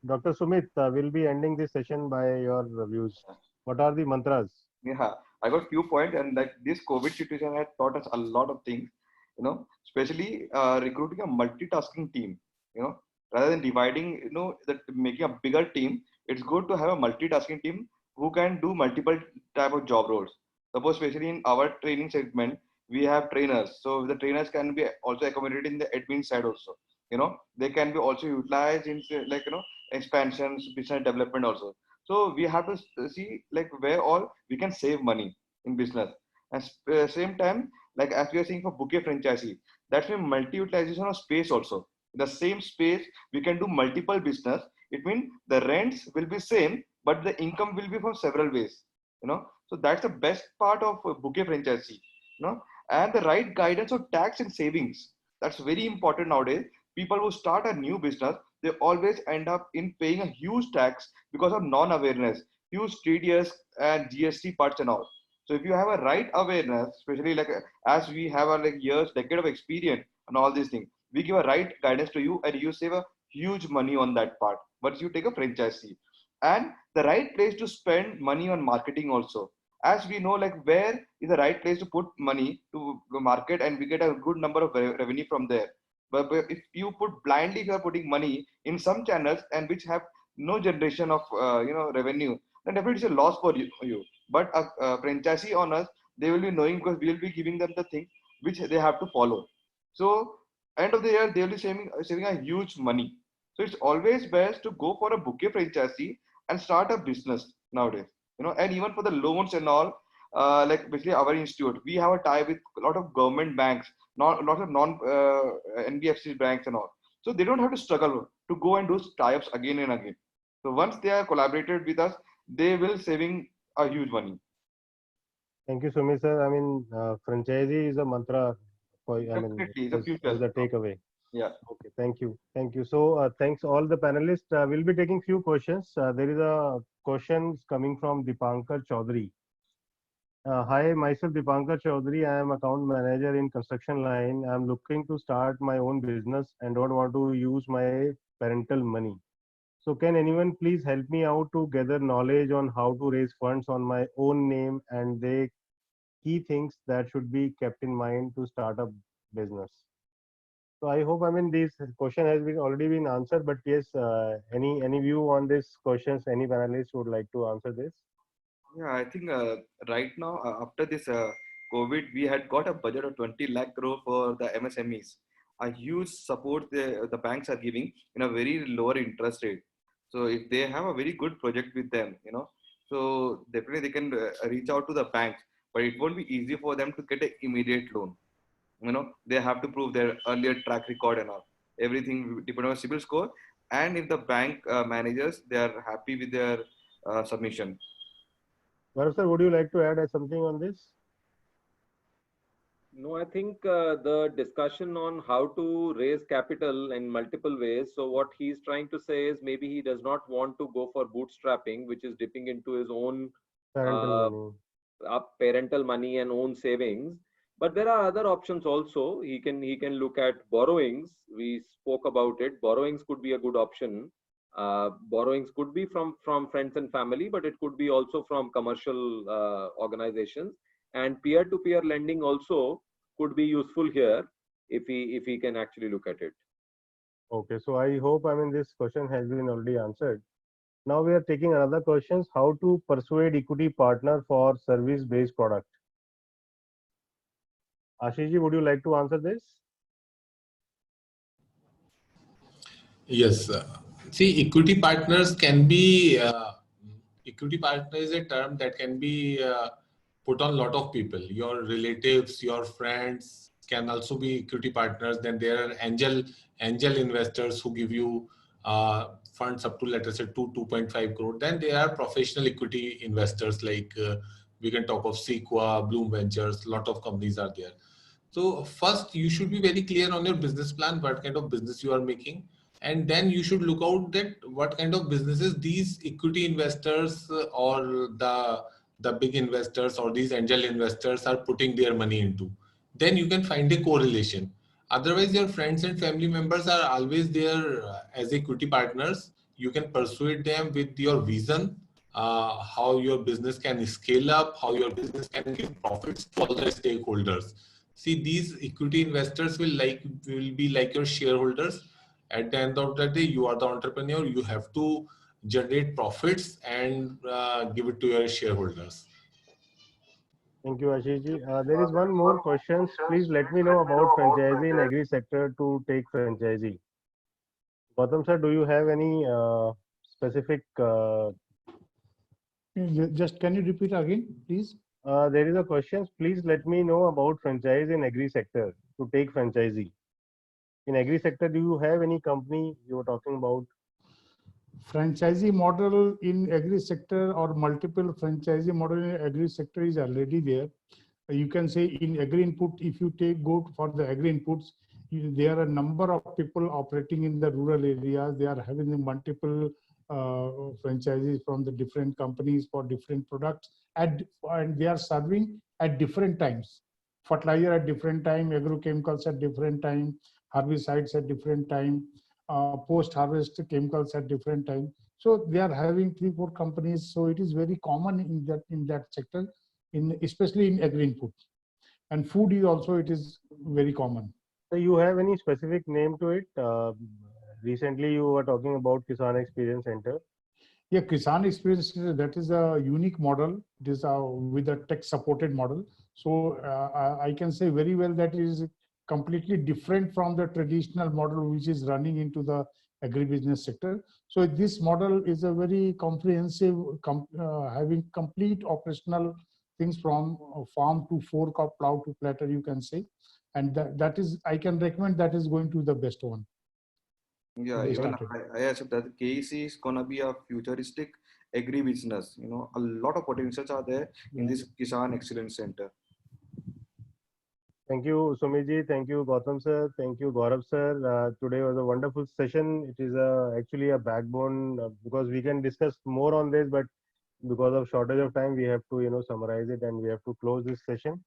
Dr. Sumit, we'll be ending this session by your views. What are the mantras? Yeah, I got few points, and like this COVID situation has taught us a lot of things, especially recruiting a multitasking team, rather than dividing, that making a bigger team. It's good to have a multitasking team who can do multiple type of job roles. Suppose, especially in our training segment, we have trainers. So the trainers can be also accommodated in the admin side also. They can be also utilized in expansions, business development also. So we have to see like where all we can save money in business. At same time, like as we are seeing for bouquet franchisee, that's mean multi-utilization of space also. In the same space, we can do multiple business. It means the rents will be same, but the income will be from several ways. So that's the best part of bouquet franchisee. And the right guidance of tax and savings. That's very important nowadays. People who start a new business, they always end up in paying a huge tax because of non-awareness, huge TDS and GST parts and all. So if you have a right awareness, especially like as we have a decade of experience and all these things, we give a right guidance to you and you save a huge money on that part. But you take a franchisee and the right place to spend money on marketing also. As we know, like where is the right place to put money to market and we get a good number of revenue from there. But if you put blindly, if you are putting money in some channels and which have no generation of revenue, then definitely it's a loss for you. But a franchisee owners, they will be knowing because we will be giving them the thing which they have to follow. So end of the year they will be saving a huge money. So it's always best to go for a bouquet franchisee and start a business nowadays. And even for the loans and all, like basically our institute, we have a tie with a lot of government banks, not a lot of non NBFC banks and all. So they don't have to struggle to go and do tie-ups again and again. So once they are collaborated with us, they will saving a huge money. Thank you, Sumit sir. I mean, franchisee is a mantra for, Definitely, the future. is a takeaway. Yeah. Okay, thank you. Thank you. So thanks all the panelists. We'll be taking few questions. There is a questions coming from Dipankar Chaudhary. Hi, myself Dipankar Chaudhary. I am account manager in construction line. I am looking to start my own business and don't want to use my parental money. So can anyone please help me out to gather knowledge on how to raise funds on my own name and the key things that should be kept in mind to start a business? So I hope, this question has been already been answered, but yes, any view on this questions, any panelist would like to answer this? Yeah, I think right now after this COVID, we had got a budget of 20 lakh crore for the MSMEs. A huge support the banks are giving in a very lower interest rate. So if they have a very good project with them, So definitely they can reach out to the banks, but it won't be easy for them to get an immediate loan. They have to prove their earlier track record and all. Everything depends on CIBIL score, and if the bank managers they are happy with their submission. Gaurav sir, would you like to add something on this? No, I think the discussion on how to raise capital in multiple ways. So what he's trying to say is maybe he does not want to go for bootstrapping, which is dipping into his own Parental uh, money. parental money and own savings. But there are other options also. He can look at borrowings. We spoke about it. Borrowings could be a good option. Borrowings could be from friends and family, but it could be also from commercial organizations. And peer-to-peer lending also could be useful here if he can actually look at it. Okay, so I hope, this question has been already answered. Now we are taking another questions, how to persuade equity partner for service-based product. Ashish ji, would you like to answer this? Yes. See, equity partners can be, equity partner is a term that can be put on a lot of people. Your relatives, your friends can also be equity partners. Then there are angel investors who give you funds up to, let us say, 2.5 crore. Then there are professional equity investors like we can talk of Sequoia, Bloom Ventures, a lot of companies are there. So first, you should be very clear on your business plan, what kind of business you are making. And then you should look out that what kind of businesses these equity investors or the big investors or these angel investors are putting their money into. Then you can find a correlation. Otherwise, your friends and family members are always there as equity partners. You can persuade them with your vision, how your business can scale up, how your business can give profits to all the stakeholders. See, these equity investors will be like your shareholders. At the end of the day, you are the entrepreneur. You have to generate profits and give it to your shareholders. Thank you, Ashish ji. There is one more question. Please let me know about franchisee in agri sector to take franchisee. Gautam sir, do you have any specific? Just can you repeat again, please? There is a question. Please let me know about franchise in agri sector to take franchisee. In agri sector, do you have any company you were talking about? Franchisee model in agri sector or multiple franchisee model in agri sector is already there. You can say in agri input, if you go for the agri inputs, there are a number of people operating in the rural areas. They are having multiple franchises from the different companies for different products, and they are serving at different times. Fertilizer at different time, agrochemicals at different time, herbicides at different time, post-harvest chemicals at different time. So they are having 3-4 companies. So it is very common in that sector, especially in agri input. And food is also, it is very common. So you have any specific name to it? Recently you were talking about Kisan Experience Center. Yeah, Kisan Experience Center, that is a unique model. It is with a tech supported model. So I can say very well that it is completely different from the traditional model which is running into the agribusiness sector. So this model is a very comprehensive, having complete operational things from farm to fork or plow to platter, you can say. And that is, I can recommend that is going to the best one. Yeah, even I accept that KEC is gonna be a futuristic agri-business. A lot of potentials are there in this Kisan Excellence Center. Thank you, Sumiji. Thank you, Gautam sir. Thank you, Gaurav sir. Today was a wonderful session. It is actually a backbone because we can discuss more on this, but because of shortage of time, we have to summarize it and we have to close this session.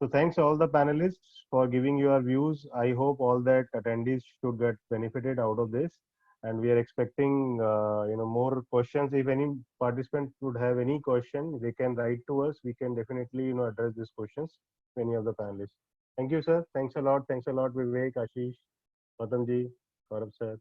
So thanks all the panelists for giving your views. I hope all that attendees should get benefited out of this. And we are expecting more questions. If any participant would have any question, they can write to us. We can definitely address these questions to any of the panelists. Thank you, sir. Thanks a lot. Thanks a lot, Vivek, Ashish, Gautam ji, Gaurav sir.